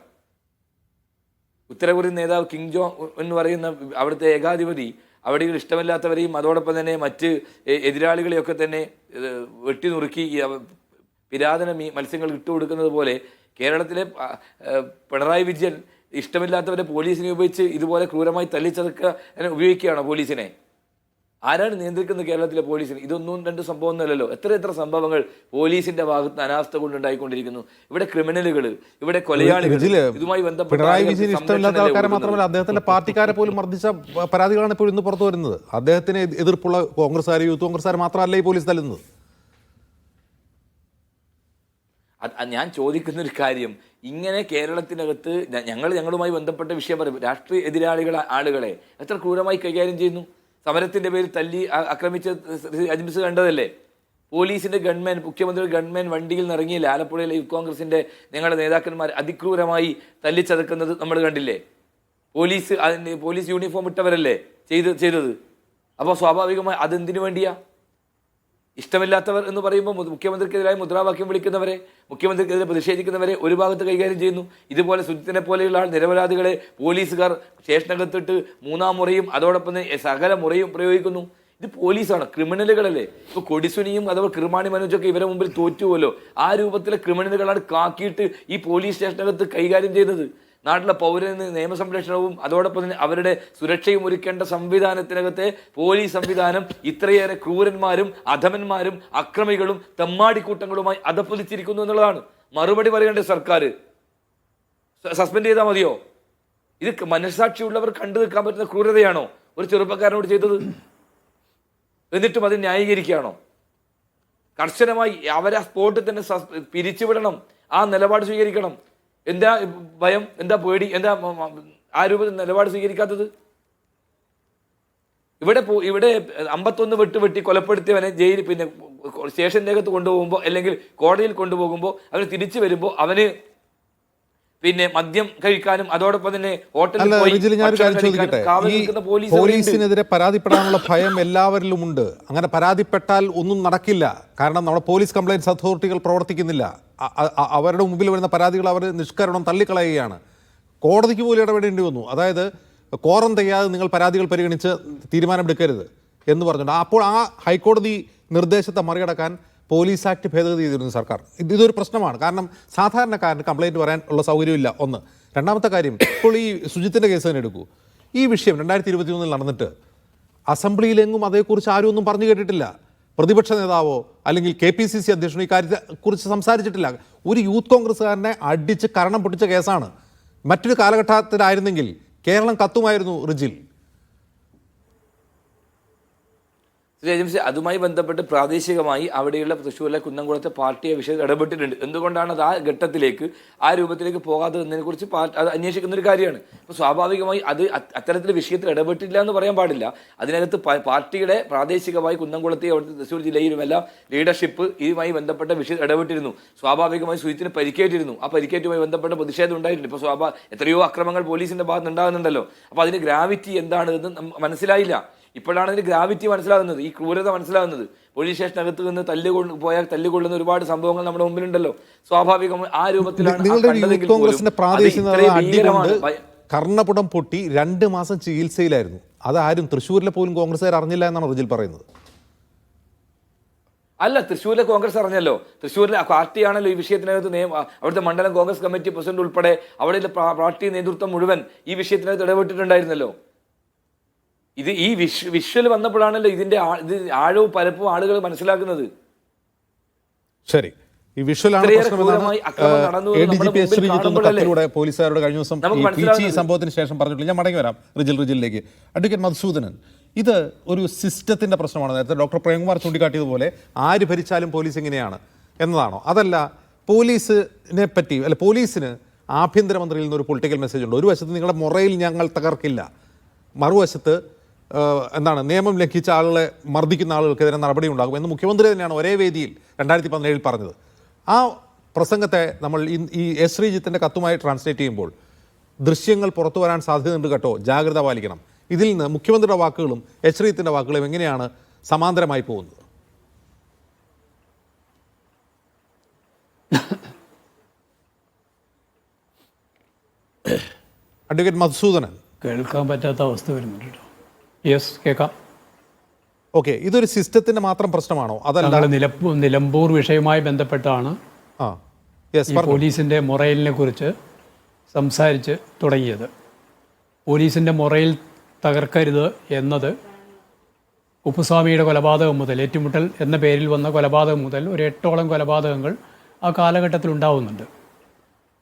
ഉത്തരകൊറിയൻ നേതാവ് കിം ജോങ് എന്ന് പറയുന്ന അവിടുത്തെ ഏകാധിപതി അവിടെ ഇഷ്ടമില്ലാത്തവരെയും അതോടൊപ്പം തന്നെ മറ്റ് എതിരാളികളെയൊക്കെ തന്നെ വെട്ടി നുറുക്കി പിരാതന മത്സ്യങ്ങൾ ഇട്ടുകൊടുക്കുന്നത് പോലെ കേരളത്തിലെ പിണറായി വിജയൻ ഇഷ്ടമില്ലാത്തവരെ പോലീസിനെ ഉപയോഗിച്ച് ഇതുപോലെ ക്രൂരമായി തല്ലിച്ചതക്കുക ഉപയോഗിക്കുകയാണോ പോലീസിനെ? ആരാണ് നിയന്ത്രിക്കുന്നത് കേരളത്തിലെ പോലീസിന്? ഇതൊന്നും രണ്ട് സംഭവമൊന്നുമല്ലല്ലോ. എത്ര സംഭവങ്ങൾ പോലീസിന്റെ ഭാഗത്ത് അനാസ്ഥ കൊണ്ടുണ്ടായിക്കൊണ്ടിരിക്കുന്നു. ഇവിടെ ക്രിമിനലുകൾ, ഇവിടെ കൊലയാളികൾ, ഇതുമായി ബന്ധപ്പെട്ട പിണറായി വിജയൻ ഇഷ്ടമില്ലാത്ത ആൾക്കാരെ മാത്രമല്ല അദ്ദേഹത്തിന്റെ പാർട്ടിക്കാരെ പോലും മർദ്ദിച്ച പരാതികളാണ് ഇപ്പോൾ ഇന്ന് പുറത്തു വരുന്നത്. അദ്ദേഹത്തിന് എതിർപ്പുള്ള കോൺഗ്രസ്സുകാർ, യൂത്ത് കോൺഗ്രസ്സുകാർ മാത്രമല്ല ഈ പോലീസ് തല്ലുന്നത്. ഞാൻ ചോദിക്കുന്ന ഒരു കാര്യം, ഇങ്ങനെ കേരളത്തിനകത്ത് ഞങ്ങളുമായി ബന്ധപ്പെട്ട വിഷയം പറയും, രാഷ്ട്രീയ ആളുകളെ എത്ര ക്രൂരമായി കൈകാര്യം ചെയ്യുന്നു. സമരത്തിന്റെ പേരിൽ തല്ലി ആക്രമിച്ച അജിംസ് കണ്ടതല്ലേ? പോലീസിന്റെ ഗൺമാൻ, മുഖ്യമന്ത്രി ഗൺമാൻ വണ്ടിയിൽ നിറങ്ങിയില്ല. ആലപ്പുഴയിലെ യൂത്ത് കോൺഗ്രസിന്റെ ഞങ്ങളുടെ നേതാക്കന്മാർ അതിക്രൂരമായി തല്ലിച്ചതക്കുന്നത് നമ്മൾ കണ്ടില്ലേ? പോലീസ് യൂണിഫോം ഇട്ടവരല്ലേ ചെയ്തത്? അപ്പോൾ സ്വാഭാവികമായി അതെന്തിനു വേണ്ടിയാ? ഇഷ്ടമില്ലാത്തവർ എന്ന് പറയുമ്പോൾ മുഖ്യമന്ത്രിക്കെതിരായി മുദ്രാവാക്യം വിളിക്കുന്നവരെ, മുഖ്യമന്ത്രിക്കെതിരെ പ്രതിഷേധിക്കുന്നവരെ ഒരു ഭാഗത്ത് കൈകാര്യം ചെയ്യുന്നു. ഇതുപോലെ സുജിത്തിനെ പോലെയുള്ള നിരപരാധികളെ പോലീസുകാർ സ്റ്റേഷനകത്തിട്ട് 3-ാം മുറയും അതോടൊപ്പം സകല മുറയും പ്രയോഗിക്കുന്നു. ഇത് പോലീസാണ്, ക്രിമിനലുകളല്ലേ? ഇപ്പോൾ കൊടിസുനിയും അതുപോലെ കിർമാണി മനോജൊക്കെ ഇവരെ മുമ്പിൽ തോറ്റുപോലോ. ആ രൂപത്തിലെ ക്രിമിനലുകളാണ് കാക്കിയിട്ട് ഈ പോലീസ് സ്റ്റേഷനകത്ത് കൈകാര്യം ചെയ്യുന്നത്. നാട്ടിലെ പൗരന് നിയമസംരക്ഷണവും അതോടൊപ്പം തന്നെ അവരുടെ സുരക്ഷയും ഒരുക്കേണ്ട സംവിധാനത്തിനകത്തെ പോലീസ് സംവിധാനം ഇത്രയേറെ ക്രൂരന്മാരും അധമന്മാരും അക്രമികളും തെമ്മാടിക്കൂട്ടങ്ങളുമായി അധപ്പതിച്ചിരിക്കുന്നു എന്നുള്ളതാണ്. മറുപടി പറയേണ്ട സർക്കാർ സസ്പെൻഡ് ചെയ്താൽ മതിയോ? ഇത് മനസ്സാക്ഷിയുള്ളവർ കണ്ടു നിൽക്കാൻ പറ്റുന്ന ക്രൂരതയാണോ ഒരു ചെറുപ്പക്കാരനോട് ചെയ്തത്? എന്നിട്ടും അത് ന്യായീകരിക്കുകയാണോ? കർശനമായി അവരെ ആ സ്പോട്ടിൽ തന്നെ പിരിച്ചുവിടണം. ആ നിലപാട് സ്വീകരിക്കണം. എന്താ ഭയം, എന്താ പേടി, എന്താ ആ രൂപത്തിൽ നിലപാട് സ്വീകരിക്കാത്തത്? ഇവിടെ 51 വെട്ടി കൊലപ്പെടുത്തിയവനെ ജയിലിൽ പിന്നെ സ്റ്റേഷനിലേക്ക് കൊണ്ടുപോകുമ്പോൾ അല്ലെങ്കിൽ കോടതിയിൽ കൊണ്ടുപോകുമ്പോൾ അവന് തിരിച്ചു വരുമ്പോൾ അവന് പിന്നെ മദ്യം കഴിക്കാനും അതോടൊപ്പം തന്നെ ഹോട്ടലിൽ പോലീസിനെതിരെ പരാതിപ്പെടാനുള്ള ഭയം എല്ലാവരിലും ഉണ്ട്. അങ്ങനെ പരാതിപ്പെട്ടാൽ ഒന്നും നടക്കില്ല. കാരണം നമ്മുടെ പോലീസ് കംപ്ലയിൻസ് അതോറിറ്റികൾ പ്രവർത്തിക്കുന്നില്ല. അവരുടെ മുമ്പിൽ വരുന്ന പരാതികൾ അവർ നിഷ്കരണം തള്ളിക്കളയുകയാണ്. കോടതിക്ക് പോലും ഇടപെടേണ്ടി വന്നു. അതായത് കോറം ചെയ്യാതെ നിങ്ങൾ പരാതികൾ പരിഗണിച്ച് തീരുമാനമെടുക്കരുത് എന്ന് പറഞ്ഞിട്ടുണ്ട്. അപ്പോൾ ആ ഹൈക്കോടതി നിർദ്ദേശത്തെ മറികടക്കാൻ പോലീസ് ആക്ട് ഭേദഗതി ചെയ്തിരുന്നു സർക്കാർ. ഇതൊരു പ്രശ്നമാണ്. കാരണം സാധാരണക്കാരന് കംപ്ലയിൻറ്റ് പറയാൻ ഉള്ള സൗകര്യമില്ല. ഒന്ന്. രണ്ടാമത്തെ കാര്യം, ഇപ്പോൾ ഈ സുജിത്തിൻ്റെ കേസ് തന്നെ എടുക്കൂ. ഈ വിഷയം 2021 നടന്നിട്ട് അസംബ്ലിയിലെങ്ങും അതേക്കുറിച്ച് ആരും ഒന്നും പറഞ്ഞു കേട്ടിട്ടില്ല. പ്രതിപക്ഷ നേതാവോ അല്ലെങ്കിൽ KPCC അധ്യക്ഷനോ ഈ കാര്യത്തെക്കുറിച്ച് സംസാരിച്ചിട്ടില്ല. ഒരു യൂത്ത് കോൺഗ്രസ്സുകാരനെ അടിച്ച് കരണം പൊട്ടിച്ച കേസാണ്. മറ്റൊരു കാലഘട്ടത്തിലായിരുന്നെങ്കിൽ കേരളം കത്തുമായിരുന്നു റിജിൽ. ഏജൻസി അതുമായി ബന്ധപ്പെട്ട് പ്രാദേശികമായി അവിടെയുള്ള തൃശ്ശൂരിലെ കുന്നംകുളത്തെ പാർട്ടിയെ വിഷയത്തിൽ ഇടപെട്ടിട്ടുണ്ട്. എന്തുകൊണ്ടാണ് അത് ആ ഘട്ടത്തിലേക്ക് ആ രൂപത്തിലേക്ക് പോകാത്തതെന്നതിനെ കുറിച്ച് അത് അന്വേഷിക്കുന്ന ഒരു കാര്യമാണ്. അപ്പോൾ സ്വാഭാവികമായി അത് അത്തരത്തിൽ വിഷയത്തിൽ ഇടപെട്ടില്ല എന്ന് പറയാൻ പാടില്ല. അതിനകത്ത് പാർട്ടിയുടെ പ്രാദേശികമായി കുന്നംകുളത്തെ അവിടുത്തെ തൃശ്ശൂർ ജില്ലയിലുമെല്ലാം ലീഡർഷിപ്പ് ഇതുമായി ബന്ധപ്പെട്ട വിഷയത്തിൽ ഇടപെട്ടിരുന്നു. സ്വാഭാവികമായി സുജിത്തിന് പരിക്കേറ്റിരുന്നു. ആ പരിക്കേറ്റുമായി ബന്ധപ്പെട്ട പ്രതിഷേധം ഉണ്ടായിട്ടുണ്ട്. ഇപ്പോൾ എത്രയോ അക്രമങ്ങൾ പോലീസിന്റെ ഭാഗത്ത് ഉണ്ടാകുന്നുണ്ടല്ലോ. അപ്പോൾ അതിന് ഗ്രാവിറ്റി എന്താണെന്ന് മനസ്സിലായില്ല. ഇപ്പോഴാണ് അതിന് ഗ്രാവിറ്റി മനസ്സിലാകുന്നത്, ഈ ക്രൂരത മനസ്സിലാകുന്നത്. പോലീസ് സ്റ്റേഷനകത്ത് നിന്ന് തല്ലുകൊള്ളുന്ന ഒരുപാട് സംഭവങ്ങൾ നമ്മുടെ മുമ്പിലുണ്ടല്ലോ. സ്വാഭാവികമായി ആ രൂപത്തിലാണ് കർണപുടം പൊട്ടി 2 മാസം ചികിത്സയിലായിരുന്നു. അതാരും തൃശ്ശൂരിലെ പോലും കോൺഗ്രസ്സുകാർ അറിഞ്ഞില്ല എന്നാണ് റിജിൽ പറയുന്നത്. അല്ല, തൃശ്ശൂരിലെ കോൺഗ്രസ് അറിഞ്ഞല്ലോ. തൃശ്ശൂരിലെ പാർട്ടിയാണല്ലോ ഈ വിഷയത്തിനകത്ത് അവിടുത്തെ മണ്ഡലം കോൺഗ്രസ് കമ്മിറ്റി പ്രസിഡന്റ് ഉൾപ്പെടെ അവിടെയുള്ള പാർട്ടി നേതൃത്വം മുഴുവൻ ഈ വിഷയത്തിനകത്ത് ഇടപെട്ടിട്ടുണ്ടായിരുന്നല്ലോ. ഈ വിഷ്വൽ വന്നപ്പോഴാണല്ലോ ഇതിന്റെ ആഴവും പരപ്പും ആളുകൾ മനസ്സിലാക്കുന്നത്. ശരി, ഈ വിഷ്വലാണ് പോലീസുകാരോട് കഴിഞ്ഞ ദിവസം ഈ സംഭവത്തിന് ശേഷം പറഞ്ഞിട്ടില്ല. ഞാൻ മടങ്ങി വരാം റിജിലിലേക്ക്. അഡ്വക്കേറ്റ് മധുസൂദനൻ, ഇത് ഒരു സിസ്റ്റത്തിന്റെ പ്രശ്നമാണ്. നേരത്തെ ഡോക്ടർ പ്രേംകുമാർ ചൂണ്ടിക്കാട്ടിയതുപോലെ ആര് ഭരിച്ചാലും പോലീസ് എങ്ങനെയാണ് എന്നതാണോ? അതല്ല, പോലീസിനെ പറ്റി അല്ല, പോലീസിന് ആഭ്യന്തരമന്ത്രിയിൽ നിന്ന് ഒരു പൊളിറ്റിക്കൽ മെസ്സേജ് ഉണ്ട്. ഒരു വശത്ത് നിങ്ങളുടെ മൊറയിൽ ഞങ്ങൾ തകർക്കില്ല, മറുവശത്ത് നിയമം ലംഘിച്ച ആളുകളെ മർദ്ദിക്കുന്ന ആളുകൾക്കെതിരെ നടപടി ഉണ്ടാകും എന്ന് മുഖ്യമന്ത്രി തന്നെയാണ് ഒരേ വേദിയിൽ 2017 പറഞ്ഞത്. ആ പ്രസംഗത്തെ നമ്മൾ ഈ എസ് ശ്രീജിത്തിൻ്റെ കത്തുമായി ട്രാൻസ്ലേറ്റ് ചെയ്യുമ്പോൾ ദൃശ്യങ്ങൾ പുറത്തു വരാൻ സാധ്യതയുണ്ട് കേട്ടോ, ജാഗ്രത പാലിക്കണം. ഇതിൽ നിന്ന് മുഖ്യമന്ത്രിയുടെ വാക്കുകളും എസ് ശ്രീജിത്തിൻ്റെ വാക്കുകളും എങ്ങനെയാണ് സമാന്തരമായി പോകുന്നത്? അഡ്വക്കേറ്റ് മധുസൂദനൻ, കേൾക്കാൻ പറ്റാത്ത അവസ്ഥ വരുന്നുണ്ട്. യെസ്, കേൾക്കാം. ഓക്കെ, ഇതൊരു സിസ്റ്റത്തിന്റെ മാത്രം പ്രശ്നമാണോ? അതല്ല, നിലമ്പൂർ വിഷയവുമായി ബന്ധപ്പെട്ടാണ് ഈ പോലീസിന്റെ മൊറൈലിനെ കുറിച്ച് സംസാരിച്ച് തുടങ്ങിയത്. പോലീസിന്റെ മൊറൈൽ തകർക്കരുത് എന്നത് കുപ്പുസ്വാമിയുടെ കൊലപാതകം മുതൽ, ഏറ്റുമുട്ടൽ എന്ന പേരിൽ വന്ന കൊലപാതകം മുതൽ ഒരു 8ഓളം കൊലപാതകങ്ങൾ ആ കാലഘട്ടത്തിൽ ഉണ്ടാവുന്നുണ്ട്.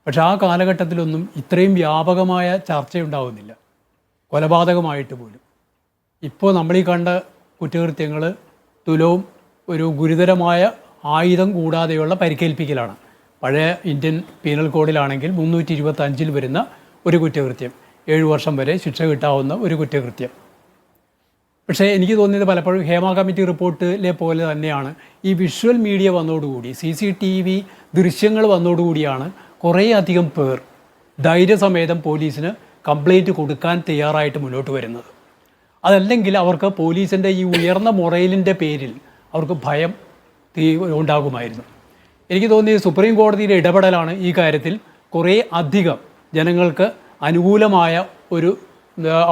പക്ഷെ ആ കാലഘട്ടത്തിലൊന്നും ഇത്രയും വ്യാപകമായ ചർച്ചയുണ്ടാവുന്നില്ല, കൊലപാതകമായിട്ട് പോലും. ഇപ്പോൾ നമ്മളീ കണ്ട കുറ്റകൃത്യങ്ങൾ തുലവും ഒരു ഗുരുതരമായ ആയുധം കൂടാതെയുള്ള പരിക്കേൽപ്പിക്കലാണ്. പഴയ ഇന്ത്യൻ പീനൽ കോഡിലാണെങ്കിൽ 325 വരുന്ന ഒരു കുറ്റകൃത്യം, 7 വർഷം വരെ ശിക്ഷ കിട്ടാവുന്ന ഒരു കുറ്റകൃത്യം. പക്ഷേ എനിക്ക് തോന്നിയത് പലപ്പോഴും ഹേമ കമ്മിറ്റി റിപ്പോർട്ടിലെ പോലെ തന്നെയാണ് ഈ വിഷ്വൽ മീഡിയ വന്നതോടുകൂടി, CCTV ദൃശ്യങ്ങൾ വന്നതോടുകൂടിയാണ് കുറേയധികം പേർ ധൈര്യസമേതം പോലീസിന് കംപ്ലൈൻറ്റ് കൊടുക്കാൻ തയ്യാറായിട്ട് മുന്നോട്ട് വരുന്നത്. അതല്ലെങ്കിൽ അവർക്ക് പോലീസിൻ്റെ ഈ ഉയർന്ന മൊറൈലിൻ്റെ പേരിൽ അവർക്ക് ഭയം ഉണ്ടാകുമായിരുന്നു. എനിക്ക് തോന്നി സുപ്രീം കോടതിയുടെ ഇടപെടലാണ് ഈ കാര്യത്തിൽ കുറേ അധികം ജനങ്ങൾക്ക് അനുകൂലമായ ഒരു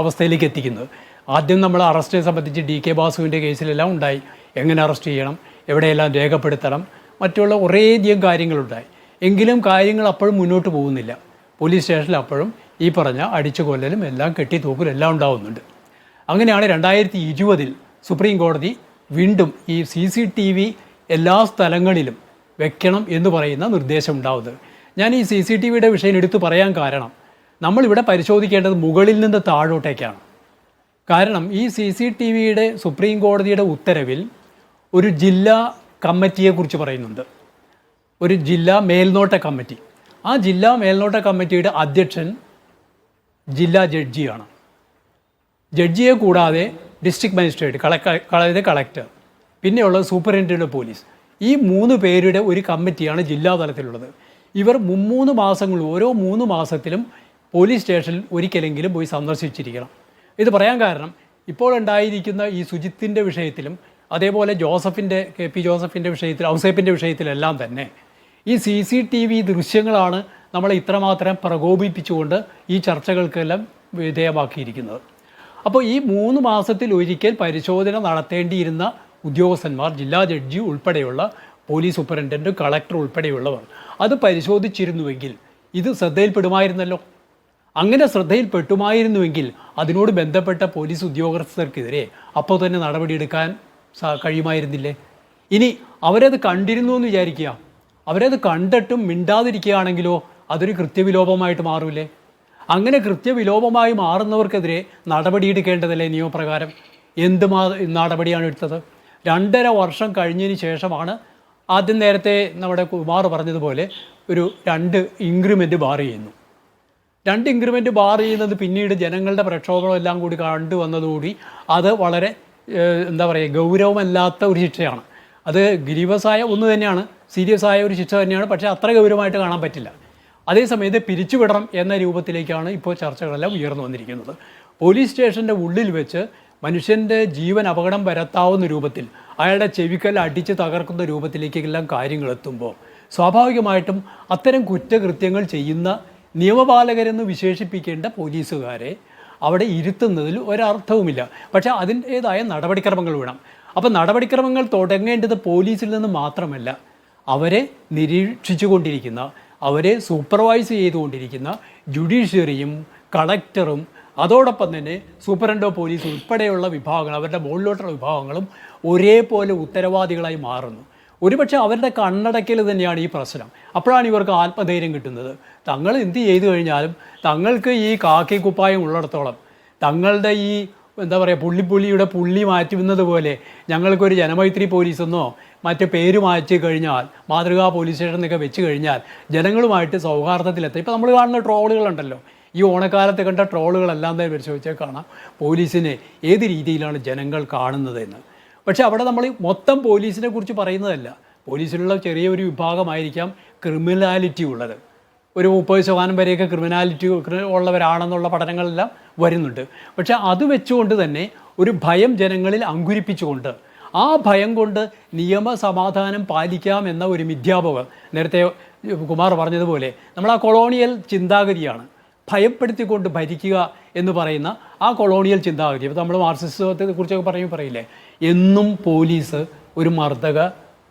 അവസ്ഥയിലേക്ക് എത്തിക്കുന്നത്. ആദ്യം നമ്മൾ അറസ്റ്റിനെ സംബന്ധിച്ച് DK ബാസുവിൻ്റെ കേസിലെല്ലാം ഉണ്ടായി, എങ്ങനെ അറസ്റ്റ് ചെയ്യണം, എവിടെയെല്ലാം രേഖപ്പെടുത്തണം, മറ്റുള്ള കുറേയധികം കാര്യങ്ങളുണ്ടായി. എങ്കിലും കാര്യങ്ങൾ അപ്പോഴും മുന്നോട്ട് പോകുന്നില്ല. പോലീസ് സ്റ്റേഷനിൽ അപ്പോഴും ഈ പറഞ്ഞ അടിച്ചു കൊല്ലലും എല്ലാം കെട്ടിത്തൂക്കലും എല്ലാം ഉണ്ടാവുന്നുണ്ട്. അങ്ങനെയാണ് 2020 സുപ്രീം കോടതി വീണ്ടും ഈ CCTV എല്ലാ സ്ഥലങ്ങളിലും വെക്കണം എന്ന് പറയുന്ന നിർദ്ദേശം ഉണ്ടാവുന്നത്. ഞാൻ ഈ CCTVയുടെ വിഷയം എടുത്തു പറയാൻ കാരണം, നമ്മളിവിടെ പരിശോധിക്കേണ്ടത് മുകളിൽ നിന്ന് താഴോട്ടേക്കാണ്. കാരണം ഈ CCTVയുടെ സുപ്രീം കോടതിയുടെ ഉത്തരവിൽ ഒരു ജില്ലാ കമ്മിറ്റിയെക്കുറിച്ച് പറയുന്നുണ്ട്, ഒരു ജില്ലാ മേൽനോട്ട കമ്മിറ്റി. ആ ജില്ലാ മേൽനോട്ട കമ്മിറ്റിയുടെ അധ്യക്ഷൻ ജില്ലാ ജഡ്ജിയാണ്. ജഡ്ജിയെ കൂടാതെ ഡിസ്ട്രിക്ട് മജിസ്ട്രേറ്റ്, കളക്ടർ, പിന്നെയുള്ളത് സൂപ്പറിൻറ്റൻഡൻ്റ് ഓഫ് പോലീസ്. ഈ 3 പേരുടെ ഒരു കമ്മിറ്റിയാണ് ജില്ലാ തലത്തിലുള്ളത്. ഇവർ 3 മാസങ്ങൾ, ഓരോ 3 മാസത്തിലും പോലീസ് സ്റ്റേഷനിൽ ഒരിക്കലെങ്കിലും പോയി സന്ദർശിച്ചിരിക്കണം. ഇത് പറയാൻ കാരണം, ഇപ്പോൾ ഉണ്ടായിരിക്കുന്ന ഈ സുജിത്തിൻ്റെ വിഷയത്തിലും അതേപോലെ KP ജോസഫിൻ്റെ വിഷയത്തിൽ, ഔസേപ്പിൻ്റെ വിഷയത്തിലെല്ലാം തന്നെ ഈ CCTV ദൃശ്യങ്ങളാണ് നമ്മളെ ഇത്രമാത്രം പ്രകോപിപ്പിച്ചുകൊണ്ട് ഈ ചർച്ചകൾക്കെല്ലാം വിധേയമാക്കിയിരിക്കുന്നത്. അപ്പോൾ ഈ 3 മാസത്തിൽ ഒരിക്കൽ പരിശോധന നടത്തേണ്ടിയിരുന്ന ഉദ്യോഗസ്ഥന്മാർ, ജില്ലാ ജഡ്ജി ഉൾപ്പെടെയുള്ള പോലീസ് സൂപ്രണ്ടൻറ്റ്, കളക്ടർ ഉൾപ്പെടെയുള്ളവർ അത് പരിശോധിച്ചിരുന്നുവെങ്കിൽ ഇത് ശ്രദ്ധയിൽപ്പെടുമായിരുന്നല്ലോ. അങ്ങനെ ശ്രദ്ധയിൽപ്പെട്ടുമായിരുന്നുവെങ്കിൽ അതിനോട് ബന്ധപ്പെട്ട പോലീസ് ഉദ്യോഗസ്ഥർക്കെതിരെ അപ്പോൾ തന്നെ നടപടിയെടുക്കാൻ കഴിയുമായിരുന്നില്ലേ? ഇനി അവരത് കണ്ടിരുന്നു എന്ന് വിചാരിക്കുക, അവരത് കണ്ടിട്ടും മിണ്ടാതിരിക്കുകയാണെങ്കിലോ അതൊരു കൃത്യവിലോപമായിട്ട് മാറൂലേ? അങ്ങനെ കൃത്യവിലോപമായി മാറുന്നവർക്കെതിരെ നടപടിയെടുക്കേണ്ടതല്ലേ നിയമപ്രകാരം? എന്ത് നടപടിയാണ് എടുത്തത്? 2.5 വർഷം കഴിഞ്ഞതിന് ശേഷമാണ് ആദ്യം നേരത്തെ നമ്മുടെ കുമാർ പറഞ്ഞതുപോലെ ഒരു 2 ഇൻക്രിമെൻറ്റ് ബാർ ചെയ്യുന്നു. 2 ഇൻക്രിമെൻറ്റ് ബാർ ചെയ്യുന്നത് പിന്നീട് ജനങ്ങളുടെ പ്രക്ഷോഭം എല്ലാം കൂടി കണ്ടുവന്നതുകൂടി അത് വളരെ ഗൗരവമല്ലാത്ത ഒരു ശിക്ഷയാണ്. അത് ഗ്രീവസായ ഒന്ന് തന്നെയാണ്, സീരിയസ് ആയ ഒരു ശിക്ഷ തന്നെയാണ്, പക്ഷേ അത്ര ഗൗരവമായിട്ട് കാണാൻ പറ്റില്ല. അതേസമയത്ത് പിരിച്ചുവിടണം എന്ന രൂപത്തിലേക്കാണ് ഇപ്പോൾ ചർച്ചകളെല്ലാം ഉയർന്നു വന്നിരിക്കുന്നത്. പോലീസ് സ്റ്റേഷൻ്റെ ഉള്ളിൽ വെച്ച് മനുഷ്യൻ്റെ ജീവൻ അപകടം വരുത്താവുന്ന രൂപത്തിൽ, അയാളുടെ ചെവിക്കൽ അടിച്ച് തകർക്കുന്ന രൂപത്തിലേക്കെല്ലാം കാര്യങ്ങൾ എത്തുമ്പോൾ സ്വാഭാവികമായിട്ടും അത്തരം കുറ്റകൃത്യങ്ങൾ ചെയ്യുന്ന നിയമപാലകരെന്ന് വിശേഷിപ്പിക്കേണ്ട പോലീസുകാരെ അവിടെ ഇരുത്തുന്നതിൽ ഒരർത്ഥവുമില്ല. പക്ഷേ അതിൻ്റേതായ നടപടിക്രമങ്ങൾ വേണം. അപ്പോൾ നടപടിക്രമങ്ങൾ തുടങ്ങേണ്ടത് പോലീസിൽ നിന്ന് മാത്രമല്ല, അവരെ നിരീക്ഷിച്ചുകൊണ്ടിരിക്കുന്ന, അവരെ സൂപ്പർവൈസ് ചെയ്തുകൊണ്ടിരിക്കുന്ന ജുഡീഷ്യറിയും കളക്ടറും അതോടൊപ്പം തന്നെ സൂപ്രണ്ട് ഓഫ് പോലീസ് ഉൾപ്പെടെയുള്ള വിഭാഗങ്ങൾ, അവരുടെ മുകളിലോട്ടുള്ള വിഭാഗങ്ങളും ഒരേപോലെ ഉത്തരവാദികളായി മാറുന്നു. ഒരുപക്ഷെ അവരുടെ കണ്ണടക്കൽ തന്നെയാണ് ഈ പ്രശ്നം. അപ്പോഴാണ് ഇവർക്ക് ആത്മധൈര്യം കിട്ടുന്നത്. തങ്ങൾ എന്ത് ചെയ്തു കഴിഞ്ഞാലും തങ്ങൾക്ക് ഈ കാക്കി കുപ്പായം ഉള്ളിടത്തോളം, തങ്ങളുടെ ഈ പുള്ളിയുടെ പുള്ളി മാറ്റുന്നത് പോലെ ഞങ്ങൾക്കൊരു ജനമൈത്രി പോലീസെന്നോ മറ്റ് പേര് മാറ്റി കഴിഞ്ഞാൽ, മാതൃകാ പോലീസ് സ്റ്റേഷൻ എന്നൊക്കെ വെച്ച് കഴിഞ്ഞാൽ ജനങ്ങളുമായിട്ട് സൗഹാർദ്ദത്തിലെത്തും. ഇപ്പോൾ നമ്മൾ കാണുന്ന ട്രോളുകളുണ്ടല്ലോ, ഈ ഓണക്കാലത്ത് കണ്ട ട്രോളുകളെല്ലാം തന്നെ പരിശോധിച്ചാൽ കാണാം പോലീസിനെ ഏത് രീതിയിലാണ് ജനങ്ങൾ കാണുന്നതെന്ന്. പക്ഷേ അവിടെ നമ്മൾ മൊത്തം പോലീസിനെ കുറിച്ച് പറയുന്നതല്ല. പോലീസിലുള്ള ചെറിയൊരു വിഭാഗമായിരിക്കാം ക്രിമിനാലിറ്റി ഉള്ളത്. ഒരു 30% വരെയൊക്കെ ക്രിമിനാലിറ്റി ഉള്ളവരാണെന്നുള്ള പഠനങ്ങളെല്ലാം വരുന്നുണ്ട്. പക്ഷെ അത് വെച്ചുകൊണ്ട് തന്നെ ഒരു ഭയം ജനങ്ങളിൽ അങ്കുരിപ്പിച്ചുകൊണ്ട് ആ ഭയം കൊണ്ട് നിയമസമാധാനം പാലിക്കാം എന്ന ഒരു മിഥ്യാബോധം, നേരത്തെ കുമാർ പറഞ്ഞതുപോലെ നമ്മൾ ആ കൊളോണിയൽ ചിന്താഗതിയാണ്, ഭയപ്പെടുത്തിക്കൊണ്ട് ഭരിക്കുക എന്ന് പറയുന്ന ആ കൊളോണിയൽ ചിന്താഗതി. ഇപ്പോൾ നമ്മൾ മാർക്സിസത്തെ കുറിച്ചൊക്കെ പറയില്ലേ, എന്നും പോലീസ് ഒരു മർദ്ദക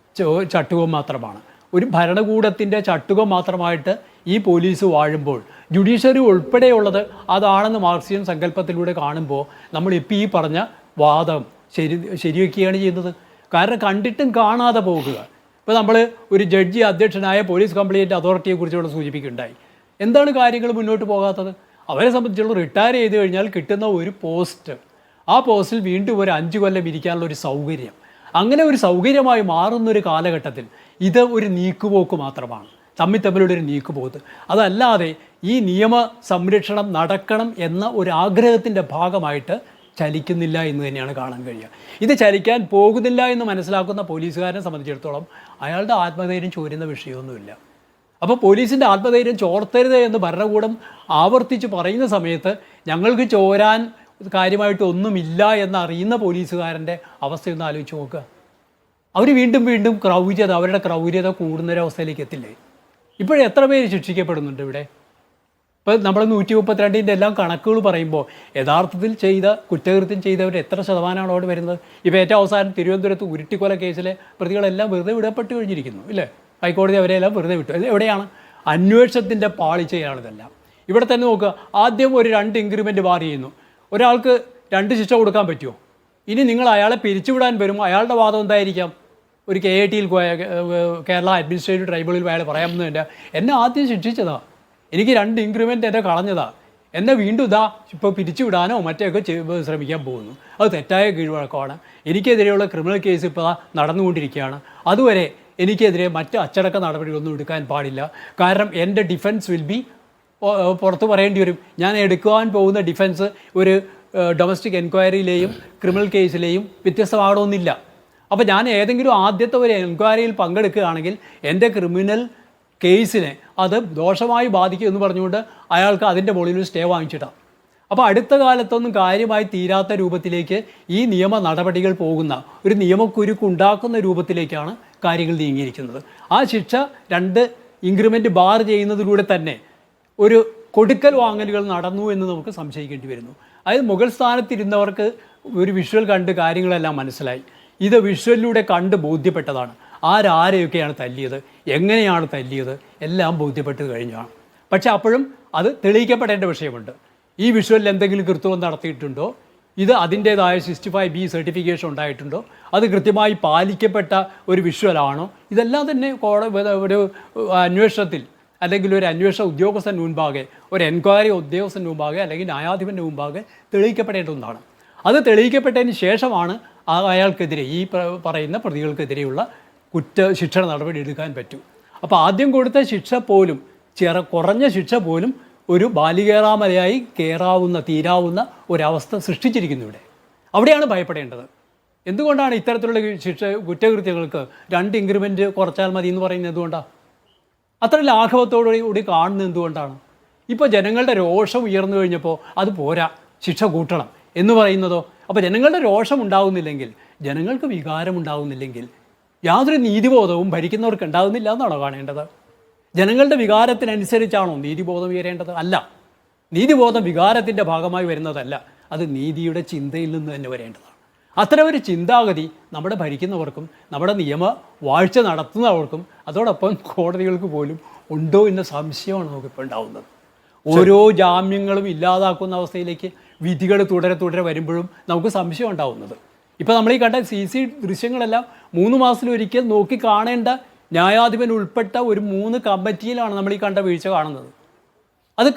ചട്ടുകം മാത്രമാണ്, ഒരു ഭരണകൂടത്തിൻ്റെ ചട്ടുകം മാത്രമായിട്ട് ഈ പോലീസ് വാഴുമ്പോൾ ജുഡീഷ്യറി ഉൾപ്പെടെയുള്ളത് അതാണെന്ന് മാർക്സിയൻ സങ്കല്പത്തിലൂടെ കാണുമ്പോൾ നമ്മളിപ്പോൾ ഈ പറഞ്ഞ വാദം ശരിവെക്കുകയാണ് ചെയ്യുന്നത്. കാരണം കണ്ടിട്ടും കാണാതെ പോകുക. ഇപ്പോൾ നമ്മൾ ഒരു ജഡ്ജി അധ്യക്ഷനായ പോലീസ് കംപ്ലയിൻറ്റ് അതോറിറ്റിയെക്കുറിച്ചുകൂടെ സൂചിപ്പിക്കുകയുണ്ടായി. എന്താണ് കാര്യങ്ങൾ മുന്നോട്ട് പോകാത്തത്? അവരെ സംബന്ധിച്ചുള്ള റിട്ടയർ ചെയ്ത് കഴിഞ്ഞാൽ കിട്ടുന്ന ഒരു പോസ്റ്റ്, ആ പോസ്റ്റിൽ വീണ്ടും ഒരു 5 കൊല്ലം ഇരിക്കാനുള്ള ഒരു സൗകര്യം, അങ്ങനെ ഒരു സൗകര്യമായി മാറുന്നൊരു കാലഘട്ടത്തിൽ ഇത് ഒരു നീക്കുപോക്ക് മാത്രമാണ്, തമ്മിലുള്ള ഒരു നീക്കുപോക്ക്. അതല്ലാതെ ഈ നിയമ സംരക്ഷണം നടക്കണം എന്ന ഒരു ആഗ്രഹത്തിൻ്റെ ഭാഗമായിട്ട് ചലിക്കുന്നില്ല എന്ന് തന്നെയാണ് കാണാൻ കഴിയുക. ഇത് ചലിക്കാൻ പോകുന്നില്ല എന്ന് മനസ്സിലാക്കുന്ന പോലീസുകാരനെ സംബന്ധിച്ചിടത്തോളം അയാളുടെ ആത്മധൈര്യം ചോരുന്ന വിഷയമൊന്നുമില്ല. അപ്പോൾ പോലീസിൻ്റെ ആത്മധൈര്യം ചോർത്തരുത് എന്ന് ഭരണകൂടം ആവർത്തിച്ച് പറയുന്ന സമയത്ത് ഞങ്ങൾക്ക് ചോരാൻ കാര്യമായിട്ട് ഒന്നുമില്ല എന്നറിയുന്ന പോലീസുകാരൻ്റെ അവസ്ഥയൊന്ന് ആലോചിച്ച് നോക്കുക. അവർ വീണ്ടും വീണ്ടും അവരുടെ ക്രൗര്യത കൂടുന്നൊരവസ്ഥയിലേക്ക് എത്തില്ലേ? ഇപ്പോഴെത്ര പേര് ശിക്ഷിക്കപ്പെടുന്നുണ്ട് ഇവിടെ? ഇപ്പോൾ നമ്മൾ 132 എല്ലാം കണക്കുകൾ പറയുമ്പോൾ യഥാർത്ഥത്തിൽ കുറ്റകൃത്യം ചെയ്തവർ എത്ര ശതമാനമാണ് അവിടെ വരുന്നത്? ഇപ്പോൾ ഏറ്റവും അവസാനം തിരുവനന്തപുരത്ത് ഉരുട്ടിക്കൊല കേസിലെ പ്രതികളെല്ലാം വെറുതെ വിടപ്പെട്ട് കഴിഞ്ഞിരിക്കുന്നു, ഇല്ലേ? ഹൈക്കോടതി അവരെല്ലാം വെറുതെ വിട്ടു. എവിടെയാണ് അന്വേഷണത്തിൻ്റെ പാളിച്ചയാണിതെല്ലാം. ഇവിടെ തന്നെ നോക്കുക, ആദ്യം ഒരു 2 ഇൻക്രിമെൻറ്റ് ബാർ ചെയ്യുന്നു. ഒരാൾക്ക് 2 ശിക്ഷ കൊടുക്കാൻ പറ്റുമോ? ഇനി നിങ്ങൾ അയാളെ പിരിച്ചുവിടാൻ വരുമ്പോൾ അയാളുടെ വാദം എന്തായിരിക്കാം? ഒരു KITയിൽ കേരള അഡ്മിനിസ്ട്രേറ്റീവ് ട്രൈബ്യൂണലിൽ അയാൾ പറയാമെന്നില്ല, എന്നെ ആദ്യം ശിക്ഷിച്ചതാ, എനിക്ക് 2 ഇൻക്രിമെൻ്റ് എന്നെ കളഞ്ഞതാ, എന്നെ വീണ്ടും ഇപ്പോൾ പിരിച്ചുവിടാനോ മറ്റൊക്കെ ശ്രമിക്കാൻ പോകുന്നു. അത് തെറ്റായ കീഴ്വഴക്കമാണ്. എനിക്കെതിരെയുള്ള ക്രിമിനൽ കേസ് ഇപ്പോൾ നടന്നുകൊണ്ടിരിക്കുകയാണ്. അതുവരെ എനിക്കെതിരെ മറ്റ് അച്ചടക്ക നടപടികളൊന്നും എടുക്കാൻ പാടില്ല. കാരണം എൻ്റെ ഡിഫൻസ് വിൽ ബി പുറത്ത് പറയേണ്ടി വരും. ഞാൻ എടുക്കുവാൻ പോകുന്ന ഡിഫൻസ് ഒരു ഡൊമസ്റ്റിക് എൻക്വയറിയിലെയും ക്രിമിനൽ കേസിലെയും വ്യത്യസ്തമാകണമെന്നില്ല. അപ്പോൾ ഞാൻ ഏതെങ്കിലും ആദ്യത്തെ ഒരു എൻക്വയറിയിൽ പങ്കെടുക്കുകയാണെങ്കിൽ എൻ്റെ ക്രിമിനൽ കേസിനെ അത് ദോഷമായി ബാധിക്കും എന്ന് പറഞ്ഞുകൊണ്ട് അയാൾക്ക് അതിൻ്റെ മുകളിൽ സ്റ്റേ വാങ്ങിച്ചിട്ടാണ്. അപ്പോൾ അടുത്ത കാലത്തൊന്നും കാര്യമായി തീരാത്ത രൂപത്തിലേക്ക് ഈ നിയമ നടപടികൾ പോകുന്ന ഒരു നിയമക്കുരുക്കുണ്ടാക്കുന്ന രൂപത്തിലേക്കാണ് കാര്യങ്ങൾ നീങ്ങിയിരിക്കുന്നത്. ആ ശിക്ഷ 2 ഇൻക്രിമെൻറ്റ് ബാർ ചെയ്യുന്നതിലൂടെ തന്നെ ഒരു കൊടുക്കൽ വാങ്ങലുകൾ നടന്നു എന്ന് നമുക്ക് സംശയിക്കേണ്ടി വരുന്നു. അതായത് മുകൾ സ്ഥാനത്തിരുന്നവർക്ക് ഒരു വിഷ്വൽ കണ്ട് കാര്യങ്ങളെല്ലാം മനസ്സിലായി. ഇത് വിഷ്വലിലൂടെ കണ്ട് ബോധ്യപ്പെട്ടതാണ്. ആരെയൊക്കെയാണ് തല്ലിയത്, എങ്ങനെയാണ് തല്ലിയത്, എല്ലാം ബോധ്യപ്പെട്ട് കഴിഞ്ഞാണ്. പക്ഷെ അപ്പോഴും അത് തെളിയിക്കപ്പെടേണ്ട വിഷയമുണ്ട്. ഈ വിഷ്വലിൽ എന്തെങ്കിലും കൃത്രിമം നടത്തിയിട്ടുണ്ടോ, ഇത് അതിൻ്റേതായ 65B സർട്ടിഫിക്കേഷൻ ഉണ്ടായിട്ടുണ്ടോ, അത് കൃത്യമായി പാലിക്കപ്പെട്ട ഒരു വിഷ്വലാണോ, ഇതെല്ലാം തന്നെ ഒരു അന്വേഷണത്തിൽ അല്ലെങ്കിൽ ഒരു അന്വേഷണ ഉദ്യോഗസ്ഥന് മുൻപാകെ, ഒരു എൻക്വയറി ഉദ്യോഗസ്ഥന് മുമ്പാകെ അല്ലെങ്കിൽ ന്യായാധിപൻ്റെ മുമ്പാകെ തെളിയിക്കപ്പെടേണ്ട ഒന്നാണ്. അത് തെളിയിക്കപ്പെട്ടതിന് ശേഷമാണ് അയാൾക്കെതിരെ, ഈ പറയുന്ന പ്രതികൾക്കെതിരെയുള്ള ശിക്ഷ നടപടി എടുക്കാൻ പറ്റൂ. അപ്പോൾ ആദ്യം കൊടുത്ത ശിക്ഷ പോലും, കുറഞ്ഞ ശിക്ഷ പോലും ഒരു ബാലികേറാമലയായി തീരാവുന്ന ഒരവസ്ഥ സൃഷ്ടിച്ചിരിക്കുന്നു ഇവിടെ. അവിടെയാണ് ഭയപ്പെടേണ്ടത്. എന്തുകൊണ്ടാണ് ഇത്തരത്തിലുള്ള കുറ്റകൃത്യങ്ങൾക്ക് 2 ഇൻക്രിമെൻറ്റ് കുറച്ചാൽ മതി എന്ന് പറയുന്നത് എന്തുകൊണ്ടാണ്? അത്ര ലാഘവത്തോടുകൂടി കാണുന്നത് എന്തുകൊണ്ടാണ്? ഇപ്പോൾ ജനങ്ങളുടെ രോഷം ഉയർന്നു കഴിഞ്ഞപ്പോൾ അത് പോരാ, ശിക്ഷ കൂട്ടണം എന്ന് പറയുന്നതോ? അപ്പോൾ ജനങ്ങളുടെ രോഷം ഉണ്ടാകുന്നില്ലെങ്കിൽ, ജനങ്ങൾക്ക് വികാരം ഉണ്ടാകുന്നില്ലെങ്കിൽ യാതൊരു നീതിബോധവും ഭരിക്കുന്നവർക്ക് ഉണ്ടാകുന്നില്ല എന്നാണോ കാണേണ്ടത്? ജനങ്ങളുടെ വികാരത്തിനനുസരിച്ചാണോ നീതിബോധം ഉയരേണ്ടത്? അല്ല. നീതിബോധം വികാരത്തിൻ്റെ ഭാഗമായി വരുന്നതല്ല, അത് നീതിയുടെ ചിന്തയിൽ നിന്ന് തന്നെ വരേണ്ടതാണ്. അത്തരം ഒരു ചിന്താഗതി നമ്മുടെ ഭരിക്കുന്നവർക്കും നമ്മുടെ നിയമ വാഴ്ച നടത്തുന്നവർക്കും അതോടൊപ്പം കോടതികൾക്ക് പോലും ഉണ്ടോ എന്ന സംശയമാണ് നമുക്കിപ്പോൾ ഉണ്ടാകുന്നത്. ഓരോ ജാമ്യങ്ങളും ഇല്ലാതാക്കുന്ന അവസ്ഥയിലേക്ക് വിധികൾ തുടരെ വരുമ്പോഴും നമുക്ക് സംശയം ഉണ്ടാകുന്നത്. ഇപ്പോൾ നമ്മൾ ഈ കണ്ട CC ദൃശ്യങ്ങളെല്ലാം 3 മാസത്തിലൊരിക്കൽ നോക്കി കാണേണ്ട ന്യായാധിപൻ ഉൾപ്പെട്ട ഒരു 3 കമ്മിറ്റിയിലാണ് നമ്മൾ ഈ കണ്ട വീഴ്ച കാണുന്നത്. അത്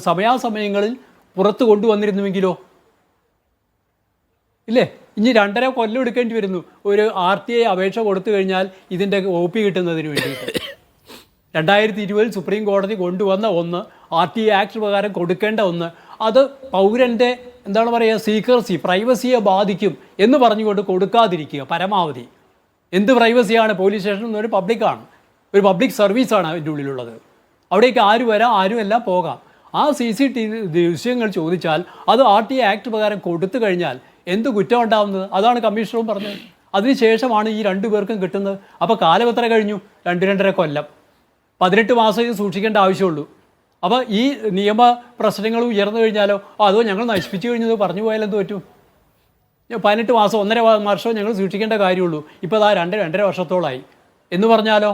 സമയാസമയങ്ങളിൽ പുറത്ത് കൊണ്ടുവന്നിരുന്നുവെങ്കിലോ? ഇല്ലേ? ഇനി 2.5 കൊല്ലം എടുക്കേണ്ടി വരുന്നു ഒരു RTI അപേക്ഷ കൊടുത്തു കഴിഞ്ഞാൽ ഇതിൻ്റെ OP കിട്ടുന്നതിന് വേണ്ടിയിട്ട്. 2020 സുപ്രീം കോടതി കൊണ്ടുവന്ന ഒന്ന്, RTI ആക്ട് പ്രകാരം കൊടുക്കേണ്ട ഒന്ന്, അത് പൗരൻ്റെ എന്താണ് പറയുക, സീക്രസി, പ്രൈവസിയെ ബാധിക്കും എന്ന് പറഞ്ഞുകൊണ്ട് കൊടുക്കാതിരിക്കുക പരമാവധി. എന്ത് പ്രൈവസിയാണ്? പോലീസ് സ്റ്റേഷൻ എന്നൊരു പബ്ലിക്കാണ്, ഒരു പബ്ലിക് സർവീസാണ് അതിൻ്റെ ഉള്ളിലുള്ളത്. അവിടേക്ക് ആരും വരാം, ആരും എല്ലാം പോകാം. ആ CCTV ദൃശ്യങ്ങൾ ചോദിച്ചാൽ അത് RTA ആക്ട് പ്രകാരം കൊടുത്തു കഴിഞ്ഞാൽ എന്ത് കുറ്റം ഉണ്ടാവുന്നത്? അതാണ് കമ്മീഷണറും പറഞ്ഞത്. അതിനുശേഷമാണ് ഈ 2 പേർക്കും കിട്ടുന്നത്. അപ്പോൾ കാലം എത്ര കഴിഞ്ഞു? 2-2.5 കൊല്ലം. 18 മാസം ഇത് സൂക്ഷിക്കേണ്ട ആവശ്യമുള്ളൂ. അപ്പോൾ ഈ നിയമ പ്രശ്നങ്ങൾ ഉയർന്നു കഴിഞ്ഞാലോ അതോ ഞങ്ങൾ നശിപ്പിച്ചു കഴിഞ്ഞത് പറഞ്ഞു പോയാൽ എന്ത് പറ്റും? 18 മാസം 1.5 വർഷം ഞങ്ങൾ സൂക്ഷിക്കേണ്ട കാര്യമുള്ളൂ. ഇപ്പോൾ അതാ 2-2.5 വർഷത്തോളമായി എന്ന് പറഞ്ഞാലോ?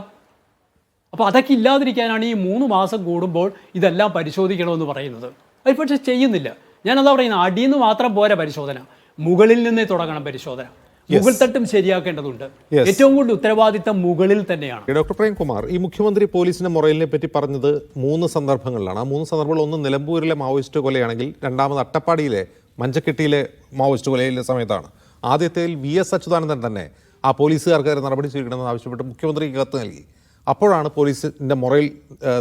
അപ്പോൾ അതൊക്കെ ഇല്ലാതിരിക്കാനാണ് ഈ 3 മാസം കൂടുമ്പോൾ ഇതെല്ലാം പരിശോധിക്കണമെന്ന് പറയുന്നത്. അത് പക്ഷേ ചെയ്യുന്നില്ല. ഞാനതാ പറയുന്നത്, അടിയിൽ നിന്ന് മാത്രം പോരാ പരിശോധന, മുകളിൽ നിന്നേ തുടങ്ങണം പരിശോധന. മുകൾ തട്ടും ശരിയാക്കേണ്ടതുണ്ട്. ഏറ്റവും കൂടുതൽ ഉത്തരവാദിത്തം മുകളിൽ തന്നെയാണ്. ഡോക്ടർ പ്രേംകുമാർ, ഈ മുഖ്യമന്ത്രി പോലീസിന്റെ മൊറലിനെ പറ്റി പറഞ്ഞത് 3 സന്ദർഭങ്ങളിലാണ്. ആ 3 സന്ദർഭങ്ങൾ ഒന്ന് നിലമ്പൂരിലെ മാവോയിസ്റ്റ് കൊലയാണെങ്കിൽ, രണ്ടാമത് അട്ടപ്പാടിയിലെ മഞ്ചക്കെട്ടിയിലെ മാവോയിസ്റ്റ് കൊലയിലെ സമയത്താണ്. ആദ്യത്തേതിൽ VS അച്യുതാനന്ദൻ തന്നെ ആ പോലീസുകാർക്കെതിരെ നടപടി സ്വീകരിക്കണമെന്ന് ആവശ്യപ്പെട്ട് മുഖ്യമന്ത്രിക്ക് കത്ത് നൽകി. അപ്പോഴാണ് പോലീസിൻ്റെ മൊറൽ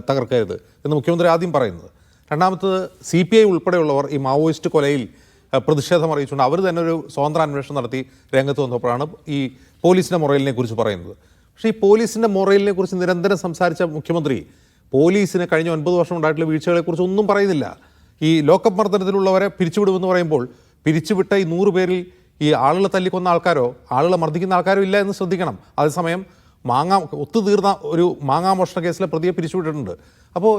തകർക്കരുത് എന്ന് മുഖ്യമന്ത്രി ആദ്യം പറയുന്നത്. രണ്ടാമത്തത് CPI ഉൾപ്പെടെയുള്ളവർ ഈ മാവോയിസ്റ്റ് കൊലയിൽ പ്രതിഷേധം അറിയിച്ചുകൊണ്ട് അവർ തന്നെ ഒരു സ്വതന്ത്ര അന്വേഷണം നടത്തി രംഗത്ത് വന്നപ്പോഴാണ് ഈ പോലീസിൻ്റെ മൊറലിനെ കുറിച്ച് പറയുന്നത്. പക്ഷേ ഈ പോലീസിൻ്റെ മൊറലിനെ കുറിച്ച് നിരന്തരം സംസാരിച്ച മുഖ്യമന്ത്രി പോലീസിന് കഴിഞ്ഞ 9 വർഷം ഉണ്ടായിട്ടുള്ള വീഴ്ചകളെക്കുറിച്ച് ഒന്നും പറയുന്നില്ല. ഈ ലോക്കപ്പ് മർദ്ദനത്തിലുള്ളവരെ പിരിച്ചുവിടുമെന്ന് പറയുമ്പോൾ പിരിച്ചുവിട്ട ഈ 100 പേരിൽ ഈ ആളുകളെ തല്ലിക്കൊന്ന ആൾക്കാരോ ആളുകളെ മർദ്ദിക്കുന്ന ആൾക്കാരോ ഇല്ല എന്ന് ശ്രദ്ധിക്കണം. അതേസമയം ഒത്തുതീർന്ന ഒരു മാങ്ങാമോഷണ കേസിലെ പ്രതിയെ പിരിച്ചുവിട്ടിട്ടുണ്ട്. അപ്പോൾ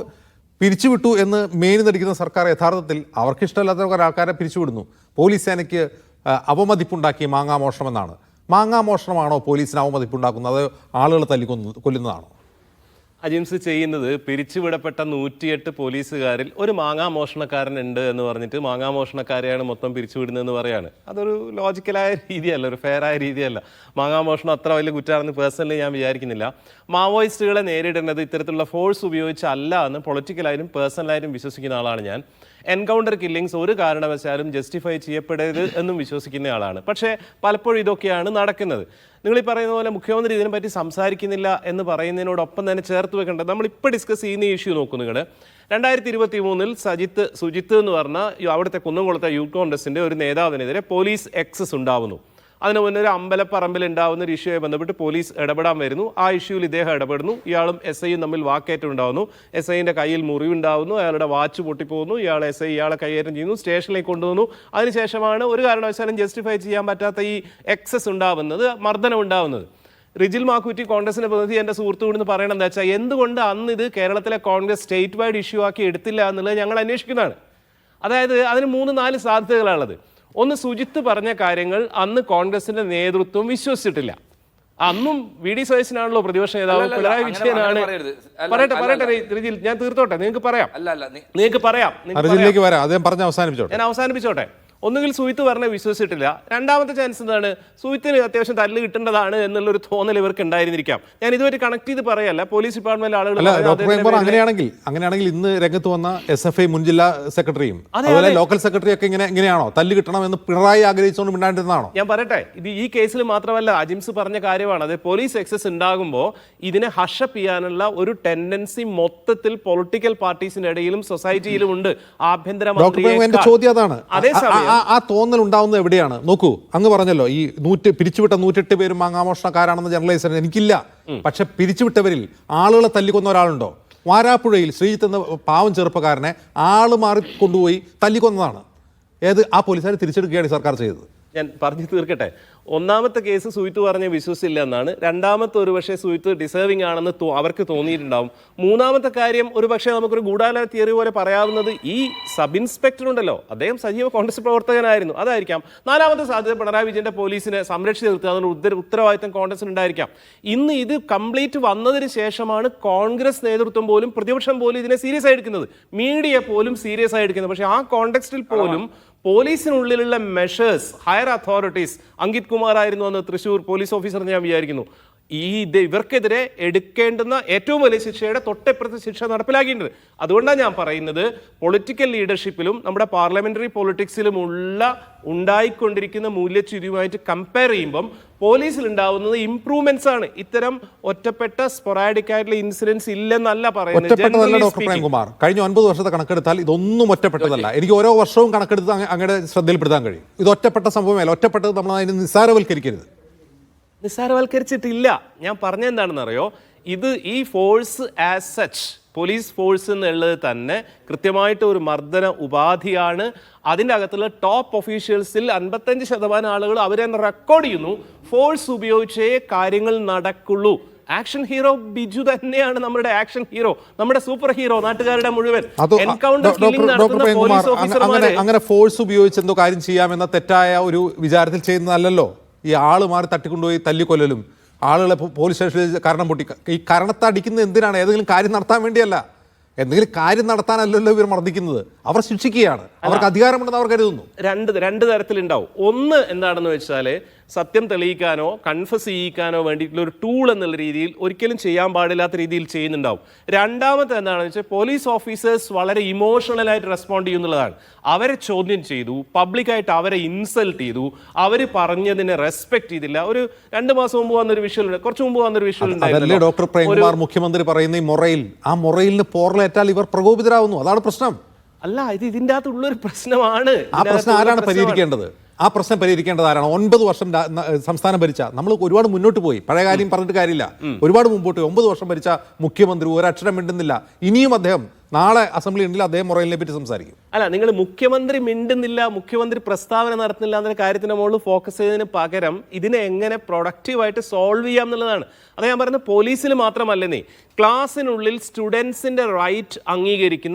പിരിച്ചുവിട്ടു എന്ന് മേനി നടിക്കുന്ന സർക്കാർ യഥാർത്ഥത്തിൽ അവർക്കിഷ്ടമില്ലാത്ത കുറേ ആൾക്കാരെ പിരിച്ചുവിടുന്നു. പോലീസ് സേനയ്ക്ക് അവമതിപ്പുണ്ടാക്കി മാങ്ങാമോഷണമെന്നാണ്. മാങ്ങാമോഷണമാണോ പോലീസിന് അവമതിപ്പുണ്ടാക്കുന്നത്, അതോ ആളുകളെ കൊല്ലുന്നതാണോ? അജിംസ് ചെയ്യുന്നത് പിരിച്ചുവിടപ്പെട്ട 108 പോലീസുകാരിൽ ഒരു മാങ്ങാമോഷണക്കാരനുണ്ട് എന്ന് പറഞ്ഞിട്ട് മാങ്ങാമോഷണക്കാരെയാണ് മൊത്തം പിരിച്ചുവിടുന്നതെന്ന് പറയാണ്. അതൊരു ലോജിക്കലായ രീതിയല്ല, ഒരു ഫെയറായ രീതിയല്ല. മാങ്ങാമോഷണം അത്ര വലിയ കുറ്റമാണെന്ന് പേഴ്സണലി ഞാൻ വിചാരിക്കുന്നില്ല. മാവോയിസ്റ്റുകളെ നേരിടേണ്ടത് ഇത്തരത്തിലുള്ള ഫോഴ്സ് ഉപയോഗിച്ചല്ല എന്ന് പൊളിറ്റിക്കലായാലും പേഴ്സണലായാലും വിശ്വസിക്കുന്ന ആളാണ് ഞാൻ. എൻകൗണ്ടർ കില്ലിങ്സ് ഒരു കാരണവശാലും ജസ്റ്റിഫൈ ചെയ്യപ്പെടരുത് എന്നും വിശ്വസിക്കുന്ന ആളാണ്. പക്ഷേ പലപ്പോഴും ഇതൊക്കെയാണ് നടക്കുന്നത്. നിങ്ങൾ ഈ പറയുന്ന പോലെ മുഖ്യമന്ത്രി ഇതിനെപ്പറ്റി സംസാരിക്കുന്നില്ല എന്ന് പറയുന്നതിനോടൊപ്പം തന്നെ ചേർത്ത് വെക്കേണ്ടത് നമ്മളിപ്പോൾ ഡിസ്കസ് ചെയ്യുന്ന ഈ ഇഷ്യൂ നോക്കൂ നിങ്ങൾ. 2023 സുജിത്ത് എന്ന് പറഞ്ഞ അവിടുത്തെ കുന്നംകുളത്തെ യൂത്ത് കോൺഗ്രസിൻ്റെ ഒരു നേതാവിനെതിരെ പോലീസ് എക്സസ് ഉണ്ടാവുന്നു. അതിന് മുന്നേ ഒരു അമ്പലപ്പറമ്പിൽ ഉണ്ടാകുന്ന ഒരു ഇഷ്യൂമായി ബന്ധപ്പെട്ട് പോലീസ് ഇടപെടാൻ വരുന്നു. ആ ഇഷ്യൂവിൽ ഇദ്ദേഹം ഇടപെടുന്നു. ഇയാളും SIയും തമ്മിൽ വാക്കേറ്റം ഉണ്ടാകുന്നു. SIൻ്റെ കയ്യിൽ മുറിവുണ്ടാകുന്നു. അയാളുടെ വാച്ച് പൊട്ടിപ്പോകുന്നു. ഇയാളെ കൈകാര്യം ചെയ്യുന്നു, സ്റ്റേഷനിലേക്ക് കൊണ്ടുവന്നു. അതിനുശേഷമാണ് ഒരു കാരണവശാലും ജസ്റ്റിഫൈ ചെയ്യാൻ പറ്റാത്ത ഈ എക്സസ് ഉണ്ടാവുന്നത്, മർദ്ദനം ഉണ്ടാവുന്നത്. റിജിൽ മാക്കുറ്റി കോൺഗ്രസിനെ പ്രതിനിധി എൻ്റെ സുഹൃത്തുക്കളെന്ന് പറയണം എന്താ വെച്ചാൽ, എന്തുകൊണ്ട് അന്ന് ഇത് കേരളത്തിലെ കോൺഗ്രസ് സ്റ്റേറ്റ് വൈഡ് ഇഷ്യൂ ആക്കി എടുത്തില്ല എന്നുള്ളത് ഞങ്ങൾ അന്വേഷിക്കുന്നതാണ്. അതായത് അതിന് 3-4 സാധ്യതകളാണുള്ളത്. ഒന്ന്, സുജിത്ത് പറഞ്ഞ കാര്യങ്ങൾ അന്ന് കോൺഗ്രസിന്റെ നേതൃത്വം വിശ്വസിച്ചിട്ടില്ല. അന്നും VD സതീശനാണല്ലോ പ്രതിപക്ഷ നേതാവ്, പിണറായി വിജയനാണ്. പറയട്ടെ റിജിൽ, ഞാൻ തീർത്തോട്ടെ, നിങ്ങൾക്ക് പറയാം. ഞാൻ അവസാനിപ്പിച്ചോട്ടെ. ഒന്നുകിൽ സുജിത്ത് പറഞ്ഞ വിശ്വസിച്ചിട്ടില്ല. രണ്ടാമത്തെ ചാൻസ് എന്താണ്, സുജിത്തിന് അത്യാവശ്യം തല്ല് കിട്ടേണ്ടതാണ് എന്നുള്ളൊരു തോന്നൽ ഇവർക്ക് ഉണ്ടായിരുന്നിരിക്കാം. ഞാൻ ഇതുവരെ കണക്ട് ചെയ്ത് പറയല്ല. പോലീസ് ഡിപ്പാർട്ട്മെന്റിലെ ആളുകൾ അങ്ങനെയാണെങ്കിൽ ഇന്ന് രംഗത്ത് വന്ന SFI മുൻ ജില്ലാ സെക്രട്ടറിയും അതുപോലെ ലോക്കൽ സെക്രട്ടറി ഒക്കെ ഇങ്ങനെയാണോ തല്ല് കിട്ടണമെന്ന് പിണറായി ആഗ്രഹിച്ചുകൊണ്ട് മിണ്ടാണ്ടിരുന്നതാണോ? ഞാൻ പറയട്ടെ, ഇത് ഈ കേസിൽ മാത്രമല്ല, അജിംസ് പറഞ്ഞ കാര്യമാണ്. അത് പോലീസ് എക്സസ് ഉണ്ടാകുമ്പോൾ ഇതിനെ ഹഷപ്പ് ചെയ്യാനുള്ള ഒരു ടെൻഡൻസി മൊത്തത്തിൽ പൊളിറ്റിക്കൽ പാർട്ടീസിന്റെ ഇടയിലും സൊസൈറ്റിയിലും ഉണ്ട്. ആഭ്യന്തര ചോദ്യം അതാണ്. അതേസമയം ആ തോന്നൽ ഉണ്ടാവുന്നത് എവിടെയാണ്? നോക്കൂ, അങ്ങ് പറഞ്ഞല്ലോ ഈ പിരിച്ചുവിട്ട 108 പേരും മാങ്ങാമോഷണക്കാരാണെന്ന് ജനറലൈസ് ചെയ്യാൻ എനിക്കില്ല. പക്ഷെ പിരിച്ചുവിട്ടവരിൽ ആളുകളെ തല്ലിക്കൊന്ന ഒരാളുണ്ടോ? വാരാപ്പുഴയിൽ ശ്രീജിത്ത് എന്ന പാവം ചെറുപ്പക്കാരനെ ആള് മാറി കൊണ്ടുപോയി തല്ലിക്കൊന്നതാണ്. ആ പോലീസുകാരെ തിരിച്ചെടുക്കുകയാണ് സർക്കാർ ചെയ്തത്. ഞാൻ പറഞ്ഞു തീർക്കട്ടെ. ഒന്നാമത്തെ കേസ് സുജിത്ത് പറഞ്ഞ് വിശ്വസിച്ചില്ല എന്നാണ്. രണ്ടാമത്തെ ഒരു പക്ഷേ സുജിത്ത് ഡിസേർവിംഗ് ആണെന്ന് അവർക്ക് തോന്നിയിട്ടുണ്ടാവും. മൂന്നാമത്തെ കാര്യം ഒരു പക്ഷേ നമുക്കൊരു ഗൂഢാലോചന തിയറി പോലെ പറയാവുന്നത്, ഈ സബ് ഇൻസ്പെക്ടർ ഉണ്ടല്ലോ, അദ്ദേഹം സജീവ കോൺഗ്രസ് പ്രവർത്തകനായിരുന്നു, അതായിരിക്കാം. നാലാമത്തെ സാധ്യത പിണറായി വിജയന്റെ പോലീസിനെ സംരക്ഷിച്ച് നിർത്തുക, അതിനുള്ള ഉത്തരവാദിത്തം കോൺഗ്രസിന് ഉണ്ടായിരിക്കാം. ഇന്ന് ഇത് കംപ്ലീറ്റ് വന്നതിന് ശേഷമാണ് കോൺഗ്രസ് നേതൃത്വം പോലും പ്രതിപക്ഷം പോലും ഇതിനെ സീരിയസ് ആയി എടുക്കുന്നത്, മീഡിയ പോലും സീരിയസ് ആയി എടുക്കുന്നത്. പക്ഷേ ആ കോണ്ടെക്സ്റ്റിൽ പോലും പോലീസിനുള്ളിലുള്ള measures, higher authorities, Ankit Kumar ആയിരുന്നു അന്ന് തൃശ്ശൂർ പോലീസ് ഓഫീസർ ഞാൻ വിചാരിക്കുന്നു, ഇവർക്കെതിരെ എടുക്കേണ്ടുന്ന ഏറ്റവും വലിയ ശിക്ഷയുടെ തൊട്ടപ്പുറത്തെ ശിക്ഷ നടപ്പിലാക്കേണ്ടത്. അതുകൊണ്ടാണ് ഞാൻ പറയുന്നത്, പൊളിറ്റിക്കൽ ലീഡർഷിപ്പിലും നമ്മുടെ പാർലമെന്ററി പൊളിറ്റിക്സിലുമുള്ള ഉണ്ടായിക്കൊണ്ടിരിക്കുന്ന മൂല്യച്യുതിയുമായിട്ട് കമ്പയർ ചെയ്യുമ്പം പോലീസിൽ ഉണ്ടാവുന്നത് ഇംപ്രൂവ്മെന്റ്സ് ആണ്. ഇത്തരം ഒറ്റപ്പെട്ട സ്പൊറാഡിക് ആയിട്ടുള്ള ഇൻസിഡൻസ് ഇല്ലെന്നല്ല പറയുന്നത്. കഴിഞ്ഞ 9 വർഷത്തെ കണക്കെടുത്താൽ ഇതൊന്നും ഒറ്റപ്പെട്ടതല്ല. എനിക്ക് ഓരോ വർഷവും കണക്കെടുത്ത് അങ്ങയുടെ ശ്രദ്ധയിൽപ്പെടുത്താൻ കഴിയും. ഇത് ഒറ്റപ്പെട്ട സംഭവമല്ല. ഒറ്റപ്പെട്ടത് നമ്മൾ അതിനെ നിസ്സാരവൽക്കരിക്കരുത്. നിസ്സാരവൽക്കരിച്ചിട്ടില്ല. ഞാൻ പറഞ്ഞെന്താണെന്ന് അറിയോ, ഇത് ഈ force as such police force എന്നുള്ളത് തന്നെ കൃത്യമായിട്ട് ഒരു മർദ്ദന ഉപാധിയാണ്. അതിൻ്റെ അകത്തുള്ള ടോപ്പ് ഒഫീഷ്യൽസിൽ 55% ആളുകൾ അവരെ റെക്കോർഡ് ചെയ്യുന്നു. ഫോഴ്സ് ഉപയോഗിച്ചേ കാര്യങ്ങൾ നടക്കുള്ളൂ. ആക്ഷൻ ഹീറോ ബിജു തന്നെയാണ് നമ്മുടെ ആക്ഷൻ ഹീറോ, നമ്മുടെ സൂപ്പർ ഹീറോ, നാട്ടുകാരുടെ മുഴുവൻ എൻകൗണ്ടർ കില്ലിംഗ് നടത്തുന്ന പോലീസ് ഓഫീസർമാരെ അങ്ങനെ ഫോഴ്സ് ഉപയോഗിച്ച് എന്തോ കാര്യം ചെയ്യാമെന്ന തെറ്റായ ഒരു വിചാരത്തിൽ ചെയ്യുന്നതല്ലോ ഈ ആള് മാറി തട്ടിക്കൊണ്ടുപോയി തല്ലിക്കൊല്ലലും ആളുകളെ പോലീസ് സ്റ്റേഷനിൽ കരണം പൊട്ടി. ഈ കരണത്തെ അടിക്കുന്നത് എന്തിനാണ്? ഏതെങ്കിലും കാര്യം നടത്താൻ വേണ്ടിയല്ല, എന്തെങ്കിലും കാര്യം നടത്താനല്ലല്ലോ ഇവർ മർദ്ദിക്കുന്നത്. അവർ ശിക്ഷിക്കുകയാണ്, അവർക്ക് അധികാരമുണ്ടെന്ന് അവർ കരുതുന്നു. രണ്ട് തരത്തിലുണ്ടാവും. ഒന്ന് എന്താണെന്ന് വെച്ചാൽ സത്യം തെളിയിക്കാനോ കൺഫസ് ചെയ്യിക്കാനോ വേണ്ടിയിട്ടുള്ള ഒരു ടൂൾ എന്നുള്ള രീതിയിൽ ഒരിക്കലും ചെയ്യാൻ പാടില്ലാത്ത രീതിയിൽ ചെയ്യുന്നുണ്ടാവും. രണ്ടാമത്തെ എന്താണെന്ന് വെച്ചാൽ പോലീസ് ഓഫീസേഴ്സ് വളരെ ഇമോഷണലായിട്ട് റെസ്പോണ്ട് ചെയ്യുന്നുള്ളതാണ്. അവരെ ചോദ്യം ചെയ്തു, പബ്ലിക്കായിട്ട് അവരെ ഇൻസൾട്ട് ചെയ്തു, അവർ പറഞ്ഞതിനെ റെസ്പെക്ട് ചെയ്തില്ല. ഒരു 2 മാസം മുമ്പ് വന്നൊരു വിഷ്വൽ, കുറച്ച് മുമ്പ് വന്നൊരു വിഷ്വൽ ഉണ്ടായിരുന്നു. ഡോക്ടർ പ്രേംകുമാർ മുഖ്യമന്ത്രി പറയുന്ന ഈ മൊറയിൽ, ആ മൊറയിലിന് പോറലേറ്റാൽ ഇവർ പ്രകോപിതരാകുന്നു. അതാണ് പ്രശ്നം. അല്ല, ഇതിൻ്റെ അകത്തുള്ളൊരു പ്രശ്നമാണ്. ആ പ്രശ്നം ആരാണ് പരിഹരിക്കേണ്ടത്? ആ പ്രശ്നം പരിഹരിക്കേണ്ടത് ആരാണ്? 9 വർഷം സംസ്ഥാനം ഭരിച്ച, നമ്മൾ ഒരുപാട് മുന്നോട്ട് പോയി, പഴയ കാര്യം പറഞ്ഞിട്ട് കാര്യമില്ല, ഒരുപാട് മുമ്പോട്ട് 9 വർഷം ഭരിച്ച മുഖ്യമന്ത്രി ഒരക്ഷരം മിണ്ടുന്നില്ല. ഇനിയും അദ്ദേഹം നാളെ അസംബ്ലി ഉണ്ടെങ്കിൽ അദ്ദേഹം മൊറയിലിനെ പറ്റി സംസാരിക്കും. അല്ല, നിങ്ങൾ മുഖ്യമന്ത്രി മിണ്ടുന്നില്ല, മുഖ്യമന്ത്രി പ്രസ്താവന നടത്തുന്നില്ല എന്ന കാര്യത്തിന് മുകളിൽ ഫോക്കസ് ചെയ്തതിന് പകരം ഇതിനെ എങ്ങനെ പ്രൊഡക്റ്റീവായിട്ട് സോൾവ് ചെയ്യാം എന്നുള്ളതാണ്. അത് ഞാൻ പറയുന്നത് പോലീസിൽ മാത്രമല്ലെന്നേ, ക്ലാസ്സിനുള്ളിൽ സ്റ്റുഡൻസിൻ്റെ റൈറ്റ്സ്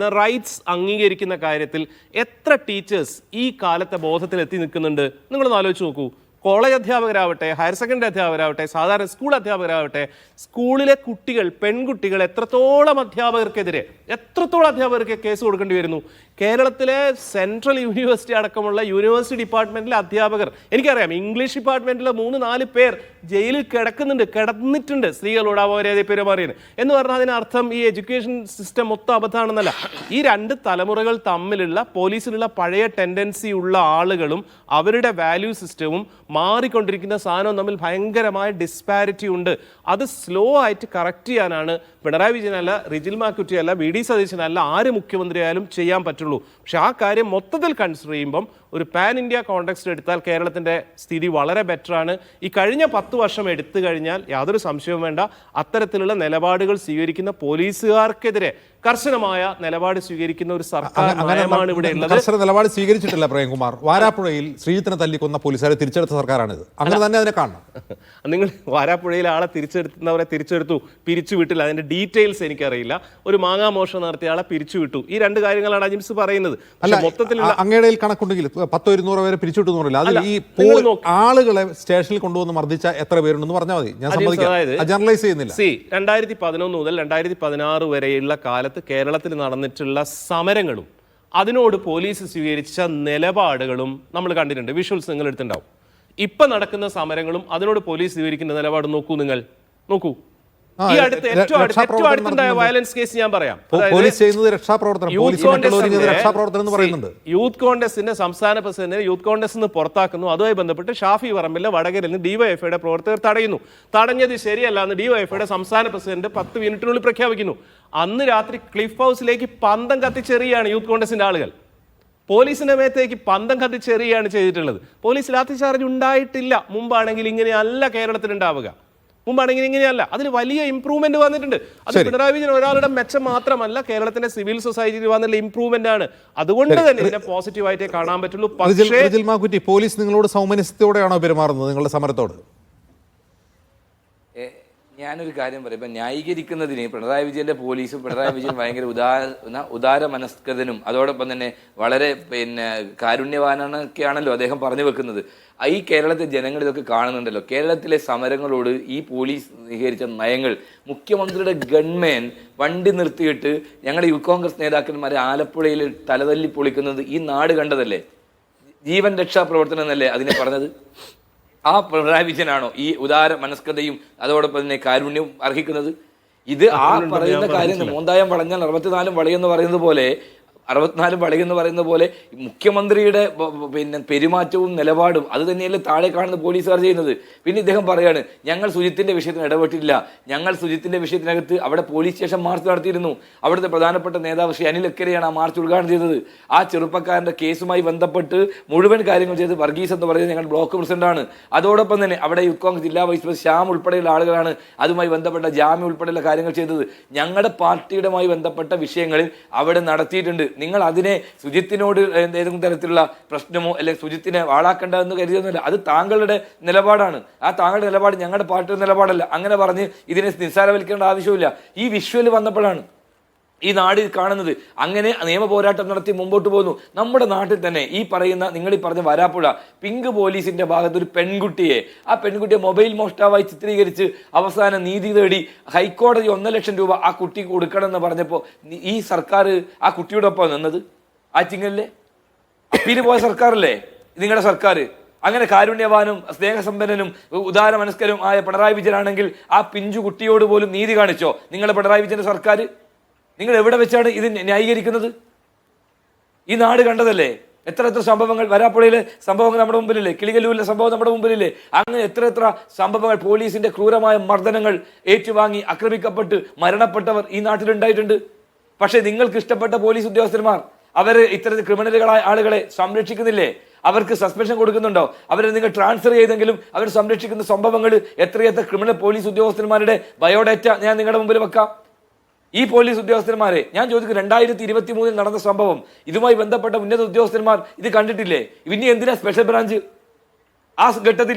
അംഗീകരിക്കുന്ന കാര്യത്തിൽ എത്ര ടീച്ചേഴ്സ് ഈ കാലത്തെ ബോധത്തിൽ എത്തി നിൽക്കുന്നുണ്ട് നിങ്ങളൊന്ന് ആലോചിച്ച് നോക്കൂ. കോളേജ് അധ്യാപകരാവട്ടെ, ഹയർ സെക്കൻഡറി അധ്യാപകരാവട്ടെ, സാധാരണ സ്കൂൾ അധ്യാപകരാവട്ടെ, സ്കൂളിലെ കുട്ടികൾ, പെൺകുട്ടികൾ എത്രത്തോളം അധ്യാപകർക്ക് കേസ് കൊടുക്കേണ്ടി വരുന്നു. കേരളത്തിലെ സെൻട്രൽ യൂണിവേഴ്സിറ്റി അടക്കമുള്ള യൂണിവേഴ്സിറ്റി ഡിപ്പാർട്ട്മെന്റിലെ അധ്യാപകർ, എനിക്കറിയാം ഇംഗ്ലീഷ് ഡിപ്പാർട്ട്മെന്റിലെ 3-4 പേർ ജയിലിൽ കിടന്നിട്ടുണ്ട് സ്ത്രീകളോട് അവരെ പെരുമാറിയത് എന്ന് പറഞ്ഞാൽ അതിനർത്ഥം ഈ എഡ്യൂക്കേഷൻ സിസ്റ്റം മൊത്തം അബദ്ധമാണെന്നല്ല. ഈ 2 തലമുറകൾ തമ്മിലുള്ള പോലീസിലുള്ള പഴയ ടെൻഡൻസി ഉള്ള ആളുകളും അവരുടെ വാല്യൂ സിസ്റ്റവും മാറിക്കൊണ്ടിരിക്കുന്ന സാധനവും തമ്മിൽ ഭയങ്കരമായ ഡിസ്പാരിറ്റി ഉണ്ട്. അത് സ്ലോ ആയിട്ട് കറക്റ്റ് ചെയ്യാനാണ് പിണറായി വിജയനല്ല, റിജിൽ മാക്കുറ്റി അല്ല, വി ഡി സതീശനല്ല, ആര് മുഖ്യമന്ത്രി ആയാലും ചെയ്യാൻ പറ്റുള്ളൂ. പക്ഷെ ആ കാര്യം മൊത്തത്തിൽ കൺസിഡർ ചെയ്യുമ്പം ഒരു പാൻ ഇന്ത്യ കോണ്ടെക്സ്റ്റ് എടുത്താൽ കേരളത്തിൻ്റെ സ്ഥിതി വളരെ ബെറ്ററാണ്. ഈ കഴിഞ്ഞ 10 വർഷം എടുത്തു കഴിഞ്ഞാൽ യാതൊരു സംശയവും വേണ്ട, അത്തരത്തിലുള്ള നിലപാടുകൾ സ്വീകരിക്കുന്ന പോലീസുകാർക്കെതിരെ കർശനമായ നിലപാട് സ്വീകരിക്കുന്ന ഒരു സർക്കാർ നയമാണ് ഇവിടെ ഉള്ളത്. കർശന നിലപാട് സ്വീകരിച്ചിട്ടില്ല പ്രേംകുമാർ. വാരാപ്പുഴയിൽ ശ്രീജിത്തിനെ തല്ലിക്കൊന്ന പോലീസുകാരെ തിരിച്ചെടുത്ത സർക്കാരാണിത്. അങ്ങനെ തന്നെ അതിനെ കാണണം. നിങ്ങൾ വാരാപ്പുഴയിൽ ആളെ തിരിച്ചെടുത്തു, പിരിച്ചുവിട്ടില്ല. അതിന്റെ ഡീറ്റെയിൽസ് എനിക്കറിയില്ല. ഒരു മാങ്ങാ മോഷണം നടത്തിയ ആളെ പിരിച്ചുവിട്ടു. ഈ 2 കാര്യങ്ങളാണ് അജിംസ് പറയുന്നത്. മൊത്തത്തിൽ അങ്ങയുടെ കണക്കുണ്ടെങ്കിൽ 100-200 പേരെ പിരിച്ചുവിട്ടു എന്ന് പറയില്ല. അതിൽ ഈ ആളുകളെ സ്റ്റേഷനിൽ കൊണ്ടുവന്ന് മർദ്ദിച്ച എത്ര പേരുണ്ടെന്ന് പറഞ്ഞാൽ മതി, ഞാൻ ജനറലൈസ് ചെയ്യുന്നില്ല. 2011 മുതൽ 2016 വരെയുള്ള കാലത്ത് കേരളത്തിൽ നടന്നിട്ടുള്ള സമരങ്ങളും അതിനോട് പോലീസ് സ്വീകരിച്ച നിലപാടുകളും നമ്മൾ കണ്ടിട്ടുണ്ട്. വിഷ്വൽസ് നിങ്ങൾ എടുത്തിട്ടുണ്ടാവും. ഇപ്പൊ നടക്കുന്ന സമരങ്ങളും അതിനോട് പോലീസ് സ്വീകരിക്കുന്ന നിലപാട് നോക്കൂ. ഈ ഏറ്റവും അടുത്തുണ്ടായ വയലൻസ് കേസ് ഞാൻ പറയാം. യൂത്ത് കോൺഗ്രസിന്റെ സംസ്ഥാന പ്രസിഡന്റിനെ യൂത്ത് കോൺഗ്രസ് പുറത്താക്കുന്നു. അതുമായി ബന്ധപ്പെട്ട് ഷാഫി പറമ്പിലെ വടകരയിൽ നിന്ന് ഡിവൈഎഫ്ഐയുടെ പ്രവർത്തകർ തടഞ്ഞത് ശരിയല്ല എന്ന് ഡിവൈഎഫ്ഐയുടെ സംസ്ഥാന പ്രസിഡന്റ് 10 മിനിറ്റിനുള്ളിൽ പ്രഖ്യാപിക്കുന്നു. അന്ന് രാത്രി ക്ലിഫ് ഹൗസിലേക്ക് പന്തം കത്തിച്ചെറിയാണ് യൂത്ത് കോൺഗ്രസിന്റെ ആളുകൾ. പോലീസിന്റെ മേത്തേക്ക് പന്തം കത്തിച്ചെറിയാണ് ചെയ്തിട്ടുള്ളത്. പോലീസ് ലാത്തിചാർജ് ഉണ്ടായിട്ടില്ല. മുമ്പാണെങ്കിൽ ഇങ്ങനെയല്ല കേരളത്തിൽ ഉണ്ടാവുക. മുമ്പാണെങ്കിൽ ഇങ്ങനെയല്ല. അതിന് വലിയ ഇംപ്രൂവ്മെന്റ് വന്നിട്ടുണ്ട്. അത് പിണറായി വിജയൻ ഒരാളുടെ മെച്ചം മാത്രമല്ല, കേരളത്തിന്റെ സിവിൽ സൊസൈറ്റിയിൽ വന്നുള്ള ഇംപ്രൂവ്മെന്റ് ആണ്. അതുകൊണ്ട് തന്നെ ഇതിനെ പോസിറ്റീവായിട്ടേ കാണാൻ പറ്റുള്ളൂ. പക്ഷേ പോലീസ് നിങ്ങളോട് സൗമനസ്യത്തോടെയാണോ പെരുമാറുന്നത് നിങ്ങളുടെ സമരത്തോട്? ഞാനൊരു കാര്യം പറയാം. ഇപ്പം ന്യായീകരിക്കുന്നതിന് പിണറായി വിജയന്റെ പോലീസും പിണറായി വിജയൻ ഭയങ്കര ഉദാര മനസ്കൃതനും അതോടൊപ്പം തന്നെ വളരെ കാരുണ്യവാനൊക്കെയാണല്ലോ അദ്ദേഹം പറഞ്ഞു വെക്കുന്നത്. ഈ കേരളത്തിലെ ജനങ്ങൾ ഇതൊക്കെ കാണുന്നുണ്ടല്ലോ. കേരളത്തിലെ സമരങ്ങളോട് ഈ പോലീസ് സ്വീകരിച്ച നയങ്ങൾ, മുഖ്യമന്ത്രിയുടെ ഗൺമാൻ വണ്ടി നിർത്തിയിട്ട് ഞങ്ങളുടെ യൂത്ത് കോൺഗ്രസ് നേതാക്കന്മാരെ ആലപ്പുഴയിൽ തലതല്ലി പൊളിക്കുന്നത് ഈ നാട് കണ്ടതല്ലേ? ജീവൻ രക്ഷാ പ്രവർത്തനം എന്നല്ലേ അതിനെ പറഞ്ഞത്? ആ പിണറായി വിജയനാണോ ഈ ഉദാര മനസ്കതയും അതോടൊപ്പം തന്നെ കാരുണ്യവും അർഹിക്കുന്നത്? ഇത് ആ പറയുന്ന കാര്യം മോന്തായം വളഞ്ഞാൽ 64 വളയെന്ന് പറയുന്നത് പോലെ 64 പടകം എന്ന് പറയുന്ന പോലെ മുഖ്യമന്ത്രിയുടെ പിന്നെ പെരുമാറ്റവും നിലപാടും അത് തന്നെയല്ലേ താഴെ കാണുന്ന പോലീസുകാർ ചെയ്യുന്നത്. പിന്നെ ഇദ്ദേഹം പറയാണ് ഞങ്ങൾ സുജിത്തിന്റെ വിഷയത്തിന് ഇടപെട്ടില്ല, ഞങ്ങൾ സുജിത്തിന്റെ വിഷയത്തിനകത്ത് അവിടെ പോലീസ് സ്റ്റേഷൻ മാർച്ച് നടത്തിയിരുന്നു. അവിടുത്തെ പ്രധാനപ്പെട്ട നേതാവ് ശ്രീ അനിൽ അക്കരെയാണ് ആ മാർച്ച് ഉദ്ഘാടനം ചെയ്തത്. ആ ചെറുപ്പക്കാരന്റെ കേസുമായി ബന്ധപ്പെട്ട് മുഴുവൻ കാര്യങ്ങൾ ചെയ്ത് വർഗീസ് എന്ന് പറയുന്നത് ഞങ്ങൾ ബ്ലോക്ക് പ്രസിഡന്റാണ്. അതോടൊപ്പം തന്നെ അവിടെ യൂത്ത് കോൺഗ്രസ് ജില്ലാ വൈസ് പ്രസിഡന്റ് ശ്യാം ഉൾപ്പെടെയുള്ള ആളുകളാണ് അതുമായി ബന്ധപ്പെട്ട ജാമ്യം ഉൾപ്പെടെയുള്ള കാര്യങ്ങൾ ചെയ്തത്. ഞങ്ങളുടെ പാർട്ടിയുമായി ബന്ധപ്പെട്ട വിഷയങ്ങളിൽ അവിടെ നടത്തിയിട്ടുണ്ട്. നിങ്ങൾ അതിനെ സുജിത്തിനോട് ഏതെങ്കിലും തരത്തിലുള്ള പ്രശ്നമോ അല്ലെങ്കിൽ സുജിത്തിനെ വാളാക്കേണ്ടതെന്ന് കരുതുന്നില്ല. അത് താങ്കളുടെ നിലപാടാണ്. ആ താങ്കളുടെ നിലപാട് ഞങ്ങളുടെ പാർട്ടിയുടെ നിലപാടല്ല. അങ്ങനെ പറഞ്ഞ് ഇതിനെ നിസ്സാരവൽക്കേണ്ട ആവശ്യമില്ല. ഈ വിഷ്വൽ വന്നപ്പോഴാണ് ഈ നാട് കാണുന്നത്. അങ്ങനെ നിയമ പോരാട്ടം നടത്തി മുമ്പോട്ട് പോകുന്നു. നമ്മുടെ നാട്ടിൽ തന്നെ ഈ പറയുന്ന നിങ്ങൾ ഈ പറഞ്ഞ വരാപ്പുഴ പിങ്ക് പോലീസിന്റെ ഭാഗത്ത് ഒരു പെൺകുട്ടിയെ ആ പെൺകുട്ടിയെ മൊബൈൽ മോഷ്ടാവായി ചിത്രീകരിച്ച് അവസാനം നീതി തേടി ഹൈക്കോടതി 1 ലക്ഷം രൂപ ആ കുട്ടിക്ക് കൊടുക്കണം എന്ന് പറഞ്ഞപ്പോൾ ഈ സർക്കാർ ആ കുട്ടിയുടെ ഒപ്പം നിന്നത് ആറ്റിങ്ങലിലെ അപ്പീല് പോയ സർക്കാരല്ലേ നിങ്ങളുടെ സർക്കാർ? അങ്ങനെ കാരുണ്യവാനും സ്നേഹസമ്പന്നനും ഉദാര മനസ്കരും ആയ പിണറായി വിജയനാണെങ്കിൽ ആ പിഞ്ചു കുട്ടിയോട് പോലും നീതി കാണിച്ചോ നിങ്ങളുടെ പിണറായി വിജയന്റെ സർക്കാർ? നിങ്ങൾ എവിടെ വെച്ചാണ് ഇത് ന്യായീകരിക്കുന്നത്? ഈ നാട് കണ്ടതല്ലേ എത്ര സംഭവങ്ങൾ, വരാപ്പുഴയിലെ സംഭവങ്ങൾ നമ്മുടെ മുമ്പിലില്ലേ, കിളികല്ലൂരിലെ സംഭവം നമ്മുടെ മുമ്പിലില്ലേ? അങ്ങനെ എത്ര സംഭവങ്ങൾ, പോലീസിന്റെ ക്രൂരമായ മർദ്ദനങ്ങൾ ഏറ്റുവാങ്ങി ആക്രമിക്കപ്പെട്ട് മരണപ്പെട്ടവർ ഈ നാട്ടിലുണ്ടായിട്ടുണ്ട്. പക്ഷേ നിങ്ങൾക്ക് ഇഷ്ടപ്പെട്ട പോലീസ് ഉദ്യോഗസ്ഥന്മാർ അവര് ഇത്തരത്തിൽ ക്രിമിനലുകളായ ആളുകളെ സംരക്ഷിക്കുന്നില്ലേ? അവർക്ക് സസ്പെൻഷൻ കൊടുക്കുന്നുണ്ടോ? അവരെ നിങ്ങൾ ട്രാൻസ്ഫർ ചെയ്തെങ്കിലും അവർ സംരക്ഷിക്കുന്ന സംഭവങ്ങൾ എത്രയെത്ര ക്രിമിനൽ പോലീസ് ഉദ്യോഗസ്ഥന്മാരുടെ ബയോഡാറ്റ ഞാൻ നിങ്ങളുടെ മുമ്പിൽ വെക്കാം. ഈ പോലീസ് ഉദ്യോഗസ്ഥന്മാരെ ഞാൻ ചോദിക്കും, 2023 നടന്ന സംഭവം ഇതുമായി ബന്ധപ്പെട്ട ഉന്നത ഉദ്യോഗസ്ഥന്മാർ ഇത് കണ്ടിട്ടില്ലേ? ഇനി എന്തിനാ സ്പെഷ്യൽ ബ്രാഞ്ച്? ആ ഘട്ടത്തിൽ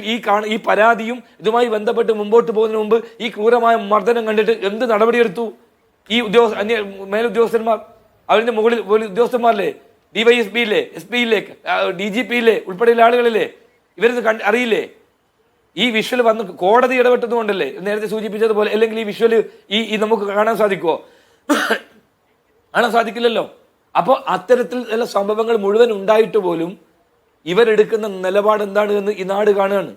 ഈ പരാതിയും ഇതുമായി ബന്ധപ്പെട്ട് മുമ്പോട്ട് പോകുന്നതിന് മുമ്പ് ഈ ക്രൂരമായ മർദ്ദനം കണ്ടിട്ട് എന്ത് നടപടിയെടുത്തു ഈ മേലുദ്യോഗസ്ഥന്മാർ? അവരുടെ മുകളിൽ ഉദ്യോഗസ്ഥന്മാരില്ലേ, DYSP ഇല്ലേ, SP ഇല്ലേ, DGP ഇല്ലേ, ഉൾപ്പെടെയുള്ള ആളുകളില്ലേ? ഇവരത് അറിയില്ലേ? ഈ വിഷ്വൽ വന്ന് കോടതി ഇടപെട്ടതുകൊണ്ടല്ലേ നേരത്തെ സൂചിപ്പിച്ചതുപോലെ. അല്ലെങ്കിൽ ഈ വിഷ്വൽ ഈ നമുക്ക് കാണാൻ സാധിക്കുമോ? കാണാൻ സാധിക്കില്ലല്ലോ. അപ്പോൾ അത്തരത്തിലുള്ള സംഭവങ്ങൾ മുഴുവൻ ഉണ്ടായിട്ട് പോലും ഇവരെടുക്കുന്ന നിലപാട് എന്താണ് എന്ന് ഈ നാട് കാണുകയാണ്.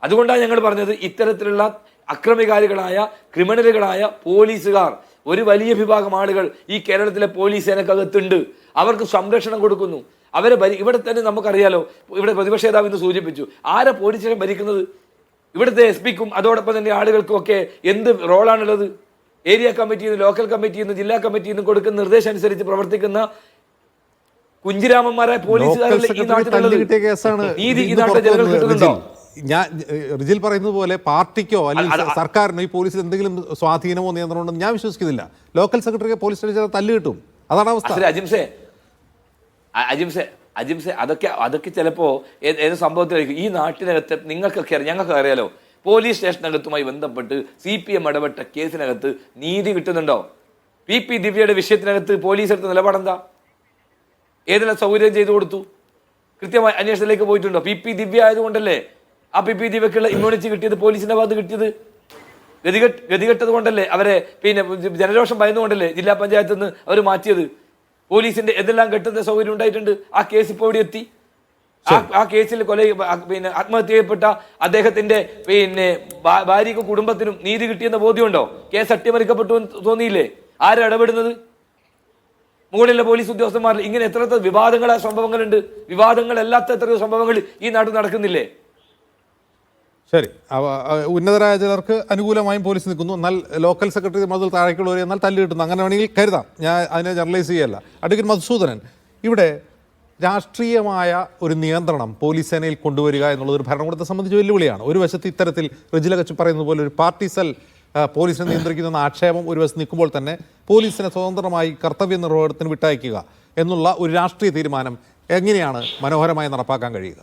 അതുകൊണ്ടാണ് ഞങ്ങൾ പറഞ്ഞത് ഇത്തരത്തിലുള്ള അക്രമികാരികളായ ക്രിമിനലുകളായ പോലീസുകാർ ഒരു വലിയ വിഭാഗം ആളുകൾ ഈ കേരളത്തിലെ പോലീസ് സേനക്കകത്തുണ്ട്. അവർക്ക് സംരക്ഷണം കൊടുക്കുന്നു. അവരെ ഇവിടെ തന്നെ നമുക്കറിയാലോ, ഇവിടെ പ്രതിപക്ഷ നേതാവ് ഇന്ന് സൂചിപ്പിച്ചു, ആരെ പോലീസിനെ ഭരിക്കുന്നത്? ഇവിടുത്തെ SP-ക്കും അതോടൊപ്പം തന്നെ ആളുകൾക്കും ഒക്കെ എന്ത് റോളാണുള്ളത്? ഏരിയ കമ്മിറ്റിയിൽ നിന്ന്, ലോക്കൽ കമ്മിറ്റിയിൽ നിന്ന്, ജില്ലാ കമ്മിറ്റിയിൽ നിന്ന് കൊടുക്കുന്ന നിർദ്ദേശം അനുസരിച്ച് പ്രവർത്തിക്കുന്ന കുഞ്ചിരാമന്മാരായ പോലീസുകാരല്ലേ ഈ നാട്ടിലുള്ളത്? നീതി ഈ നാട്ടിലെ ജനങ്ങൾ കിട്ടുന്നുണ്ടോ? ഞാൻ റിജിൽ പറയുന്നത് പോലെ പാർട്ടിക്കോ അല്ലെങ്കിൽ സർക്കാരിനോ ഈ പോലീസിൽ എന്തെങ്കിലും സ്വാധീനമോ നിയന്ത്രണമോ ഉണ്ടെന്ന് ഞാൻ വിശ്വസിക്കുന്നില്ല. ലോക്കൽ സെക്രട്ടറിക്ക് പോലീസ് സ്റ്റേഷൻ തല്ല് കിട്ടും, അതാണ് അവസ്ഥ. അജിംസെ അതൊക്കെ ചിലപ്പോ ഏത് സംഭവത്തിലായിരിക്കും. ഈ നാട്ടിനകത്ത് നിങ്ങൾക്കൊക്കെ അറിയാം, ഞങ്ങൾക്ക് അറിയാലോ, പോലീസ് സ്റ്റേഷനകത്തുമായി ബന്ധപ്പെട്ട് CPM ഇടപെട്ട കേസിനകത്ത് നീതി കിട്ടുന്നുണ്ടോ? PP ദിവ്യയുടെ വിഷയത്തിനകത്ത് പോലീസ് എടുത്ത നിലപാടെന്താ? ഏതെല്ലാം സൗകര്യം ചെയ്തു കൊടുത്തു? കൃത്യമായി അന്വേഷണത്തിലേക്ക് പോയിട്ടുണ്ടോ? PP ദിവ്യ ആയതുകൊണ്ടല്ലേ ആ PP ദിവ്യക്കുള്ള ഇമ്മ്യൂണിറ്റി കിട്ടിയത്, പോലീസിന്റെ ഭാഗത്ത് കിട്ടിയത്? ഗതികെട്ടത് കൊണ്ടല്ലേ അവരെ, പിന്നെ ജനരോഷം ഭയന്നുകൊണ്ടല്ലേ ജില്ലാ പഞ്ചായത്തിൽ നിന്ന് അവർ മാറ്റിയത്? പോലീസിന്റെ എന്തെല്ലാം ഘട്ടത്തെ സൗകര്യം ഉണ്ടായിട്ടുണ്ട്. ആ കേസ് ഇപ്പോൾ ഇവിടെ എത്തി. ആ കേസിൽ പിന്നെ ആത്മഹത്യ ചെയ്യപ്പെട്ട അദ്ദേഹത്തിന്റെ പിന്നെ ഭാര്യയ്ക്കും കുടുംബത്തിനും നീതി കിട്ടിയെന്ന ബോധ്യമുണ്ടോ? കേസ് അട്ടിമറിക്കപ്പെട്ടു എന്ന് തോന്നിയില്ലേ? ആരാ ഇടപെടുന്നത്? മുകളിലുള്ള പോലീസ് ഉദ്യോഗസ്ഥന്മാരിൽ. ഇങ്ങനെ എത്ര വിവാദങ്ങളായ സംഭവങ്ങളുണ്ട്. വിവാദങ്ങളല്ലാത്ത എത്രയോ സംഭവങ്ങൾ ഈ നാട്ടിൽ നടക്കുന്നില്ലേ? ശരി, ഉന്നതരായ ചിലർക്ക് അനുകൂലമായും പോലീസ് നിൽക്കുന്നു, എന്നാൽ ലോക്കൽ സെക്രട്ടറി മുതൽ താഴേക്കുള്ളവരെ എന്നാൽ തല്ല് കിട്ടുന്നു, അങ്ങനെ വേണമെങ്കിൽ കരുതാം. ഞാൻ അതിനെ ജനറലൈസ് ചെയ്യല്ല. അഡ്വക്കേറ്റ് മധുസൂദനൻ, ഇവിടെ രാഷ്ട്രീയമായ ഒരു നിയന്ത്രണം പോലീസ് സേനയിൽ കൊണ്ടുവരിക എന്നുള്ളത് ഒരു ഭരണകൂടത്തെ സംബന്ധിച്ച് വെല്ലുവിളിയാണ്. ഒരു വശത്ത് ഇത്തരത്തിൽ റിജിലകച്ച് പറയുന്നത് പോലെ ഒരു പാർട്ടി സെൽ പോലീസിനെ നിയന്ത്രിക്കുന്ന ആക്ഷേപം ഒരു വശത്ത് നിൽക്കുമ്പോൾ തന്നെ പോലീസിനെ സ്വതന്ത്രമായി കർത്തവ്യ നിർവഹണത്തിന് വിട്ടയക്കുക എന്നുള്ള ഒരു രാഷ്ട്രീയ തീരുമാനം എങ്ങനെയാണ് മനോഹരമായി നടപ്പാക്കാൻ കഴിയുക?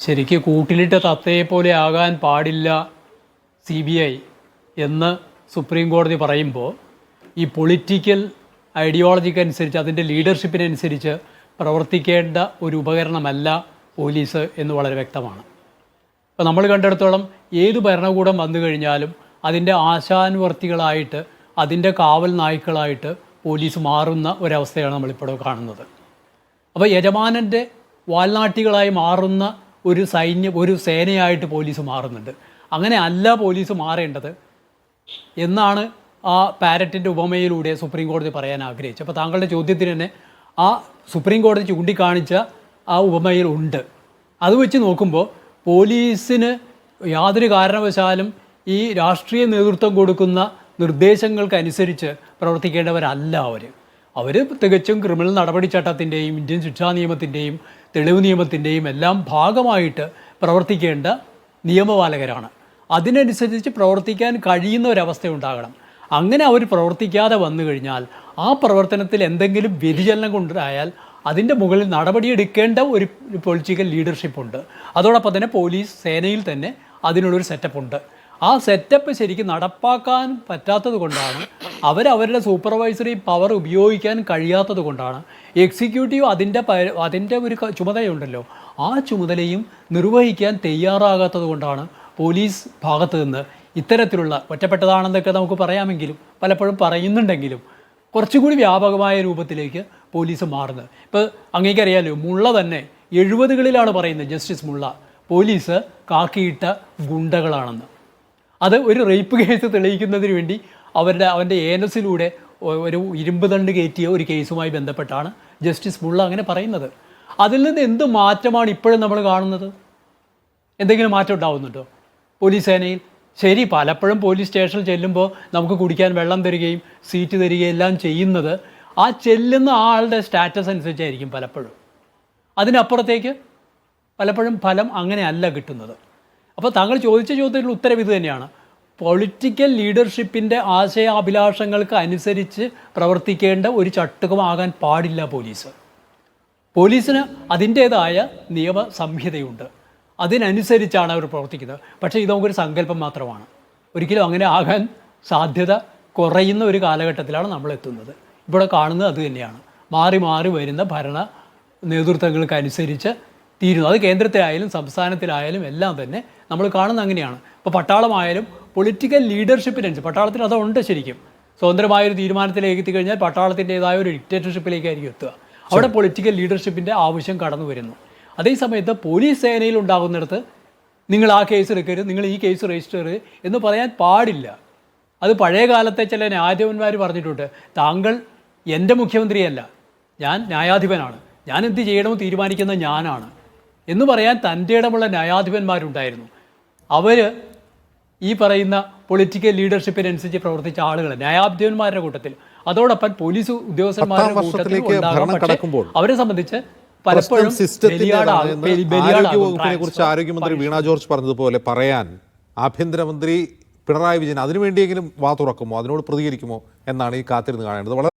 ശരിക്ക് കൂട്ടിലിട്ട തത്തയെ പോലെ ആകാൻ പാടില്ല CBI എന്ന് സുപ്രീം കോടതി പറയുമ്പോൾ ഈ പൊളിറ്റിക്കൽ ഐഡിയോളജിക്കനുസരിച്ച് അതിൻ്റെ ലീഡർഷിപ്പിനനുസരിച്ച് പ്രവർത്തിക്കേണ്ട ഒരു ഉപകരണമല്ല പോലീസ് എന്ന് വളരെ വ്യക്തമാണ്. അപ്പോൾ നമ്മൾ കണ്ടിടത്തോളം ഏത് ഭരണകൂടം വന്നു കഴിഞ്ഞാലും അതിൻ്റെ ആശാനുവർത്തികളായിട്ട്, അതിൻ്റെ കാവൽ നായ്ക്കളായിട്ട് പോലീസ് മാറുന്ന ഒരവസ്ഥയാണ് നമ്മളിപ്പോൾ കാണുന്നത്. അപ്പോൾ യജമാനൻ്റെ വാൽനാട്ടികളായി മാറുന്ന ഒരു സേനയായിട്ട് പോലീസ് മാറുന്നുണ്ട്. അങ്ങനെ അല്ല പോലീസ് മാറേണ്ടത് എന്നാണ് ആ പാരറ്റിൻ്റെ ഉപമയിലൂടെ സുപ്രീം കോടതി പറയാൻ ആഗ്രഹിച്ചു. അപ്പോൾ താങ്കളുടെ ചോദ്യത്തിന് തന്നെ ആ സുപ്രീം കോടതി ചൂണ്ടിക്കാണിച്ച ആ ഉപമയിൽ ഉണ്ട്. അത് വെച്ച് നോക്കുമ്പോൾ പോലീസിന് യാതൊരു കാരണവശാലും ഈ രാഷ്ട്രീയ നേതൃത്വം കൊടുക്കുന്ന നിർദ്ദേശങ്ങൾക്കനുസരിച്ച് പ്രവർത്തിക്കേണ്ടവരല്ല അവർ തികച്ചും ക്രിമിനൽ നടപടിച്ചട്ടത്തിൻ്റെയും ഇന്ത്യൻ ശിക്ഷാ നിയമത്തിൻ്റെയും തെളിവ് നിയമത്തിൻ്റെയും എല്ലാം ഭാഗമായിട്ട് പ്രവർത്തിക്കേണ്ട നിയമപാലകരാണ്. അതിനനുസരിച്ച് പ്രവർത്തിക്കാൻ കഴിയുന്ന ഒരവസ്ഥ ഉണ്ടാകണം. അങ്ങനെ അവർ പ്രവർത്തിക്കാതെ വന്നു കഴിഞ്ഞാൽ ആ പ്രവർത്തനത്തിൽ എന്തെങ്കിലും വ്യതിചലനം കൊണ്ടായാൽ അതിൻ്റെ മുകളിൽ നടപടിയെടുക്കേണ്ട ഒരു പൊളിറ്റിക്കൽ ലീഡർഷിപ്പുണ്ട്. അതോടൊപ്പം തന്നെ പോലീസ് സേനയിൽ തന്നെ അതിനുള്ളൊരു സെറ്റപ്പുണ്ട്. ആ സെറ്റപ്പ് ശരിക്കും നടപ്പാക്കാൻ പറ്റാത്തത് കൊണ്ടാണ് അവരവരുടെ സൂപ്പർവൈസറി പവർ ഉപയോഗിക്കാൻ കഴിയാത്തത് കൊണ്ടാണ് എക്സിക്യൂട്ടീവ് അതിൻ്റെ ഒരു ചുമതലയുണ്ടല്ലോ, ആ ചുമതലയും നിർവഹിക്കാൻ തയ്യാറാകാത്തത് കൊണ്ടാണ് പോലീസ് ഭാഗത്തു നിന്ന് ഇത്തരത്തിലുള്ള ഒറ്റപ്പെട്ടതാണെന്നൊക്കെ നമുക്ക് പറയാമെങ്കിലും പലപ്പോഴും പറയുന്നുണ്ടെങ്കിലും കുറച്ചുകൂടി വ്യാപകമായ രൂപത്തിലേക്ക് പോലീസ് മാറുന്നത്. ഇപ്പോൾ അങ്ങേക്കറിയാലോ, മുള്ള തന്നെ 70കളിലാണ് പറയുന്നത്, ജസ്റ്റിസ് മുള്ള, പോലീസ് കാക്കിയിട്ട ഗുണ്ടകളാണെന്ന്. അത് ഒരു റേപ്പ് കേസ് തെളിയിക്കുന്നതിന് വേണ്ടി അവൻ്റെ ഏനസിലൂടെ ഒരു ഇരുമ്പ് തണ്ട് കയറ്റിയ ഒരു കേസുമായി ബന്ധപ്പെട്ടാണ് ജസ്റ്റിസ് മുള്ള അങ്ങനെ പറയുന്നത്. അതിൽ നിന്ന് എന്ത് മാറ്റമാണ് ഇപ്പോഴും നമ്മൾ കാണുന്നത്? എന്തെങ്കിലും മാറ്റം ഉണ്ടാവുന്നുണ്ടോ പോലീസ് സേനയിൽ? ശരി, പലപ്പോഴും പോലീസ് സ്റ്റേഷനിൽ ചെല്ലുമ്പോൾ നമുക്ക് കുടിക്കാൻ വെള്ളം തരികയും സീറ്റ് തരികയും എല്ലാം ചെയ്യുന്നത് ആ ചെല്ലുന്ന ആളുടെ സ്റ്റാറ്റസ് അനുസരിച്ചായിരിക്കും പലപ്പോഴും. അതിനപ്പുറത്തേക്ക് പലപ്പോഴും ഫലം അങ്ങനെയല്ല കിട്ടുന്നത്. അപ്പോൾ താങ്കൾ ചോദിച്ച ചോദ്യത്തിനുള്ള ഉത്തരം ഇത് തന്നെയാണ്. പൊളിറ്റിക്കൽ ലീഡർഷിപ്പിൻ്റെ ആശയാഭിലാഷങ്ങൾക്ക് അനുസരിച്ച് പ്രവർത്തിക്കേണ്ട ഒരു ചട്ടുകമാകാൻ പാടില്ല പോലീസ്. പോലീസിന് അതിൻ്റേതായ നിയമ സംഹിതയുണ്ട്, അതിനനുസരിച്ചാണ് അവർ പ്രവർത്തിക്കുന്നത്. പക്ഷേ ഇത് നമുക്കൊരു സങ്കല്പം മാത്രമാണ്. ഒരിക്കലും അങ്ങനെ ആകാൻ സാധ്യത കുറയുന്ന ഒരു കാലഘട്ടത്തിലാണ് നമ്മൾ എത്തുന്നത്. ഇവിടെ കാണുന്നത് അത് തന്നെയാണ്. മാറി മാറി വരുന്ന ഭരണ നേതൃത്വങ്ങൾക്കനുസരിച്ച് തീരുന്നു. അത് കേന്ദ്രത്തിലായാലും സംസ്ഥാനത്തിലായാലും എല്ലാം തന്നെ നമ്മൾ കാണുന്നത് അങ്ങനെയാണ്. ഇപ്പോൾ പട്ടാളമായാലും പൊളിറ്റിക്കൽ ലീഡർഷിപ്പിനനുസരിച്ച്, പട്ടാളത്തിൽ അതുണ്ട് ശരിക്കും, സ്വതന്ത്രമായൊരു തീരുമാനത്തിലേക്ക് എത്തിക്കഴിഞ്ഞാൽ പട്ടാളത്തിൻ്റെതായ ഒരു ഡിക്റ്റേറ്റർഷിപ്പിലേക്കായിരിക്കും എത്തുക. അവിടെ പൊളിറ്റിക്കൽ ലീഡർഷിപ്പിൻ്റെ ആവശ്യം കടന്നു വരുന്നു. അതേസമയത്ത് പോലീസ് സേനയിൽ ഉണ്ടാകുന്നിടത്ത് നിങ്ങൾ ആ കേസ് എടുക്കരുത്, നിങ്ങൾ ഈ കേസ് രജിസ്റ്റർ ചെയ്യരുത് എന്ന് പറയാൻ പാടില്ല. അത് പഴയ കാലത്തെ ചില ന്യായാധിപന്മാർ പറഞ്ഞിട്ടുണ്ട്, താങ്കൾ എൻ്റെ മുഖ്യമന്ത്രിയല്ല, ഞാൻ ന്യായാധിപനാണ്, ഞാൻ എന്ത് ചെയ്യണമെന്ന് തീരുമാനിക്കുന്നത് ഞാനാണ് എന്ന് പറയാൻ തൻ്റെ ഇടമുള്ള ന്യായാധിപന്മാരുണ്ടായിരുന്നു. അവർ ഈ പറയുന്ന പൊളിറ്റിക്കൽ ലീഡർഷിപ്പിനനുസരിച്ച് പ്രവർത്തിച്ച ആളുകൾ ന്യായാധിപന്മാരുടെ കൂട്ടത്തിൽ, അതോടൊപ്പം പോലീസ് ഉദ്യോഗസ്ഥന്മാരുടെ കൂട്ടത്തിൽ ഉണ്ടാകാം. പക്ഷേ അവരെ സംബന്ധിച്ച് പലപ്പോഴും ആരോഗ്യവകുപ്പിനെ കുറിച്ച് ആരോഗ്യമന്ത്രി വീണ ജോർജ് പറഞ്ഞതുപോലെ പറയാൻ ആഭ്യന്തരമന്ത്രി പിണറായി വിജയൻ അതിനുവേണ്ടിയെങ്കിലും വാ തുറക്കുമോ, അതിനോട് പ്രതികരിക്കുമോ എന്നാണ് ഈ കാത്തിരുന്ന് കാണേണ്ടത്. വളരെ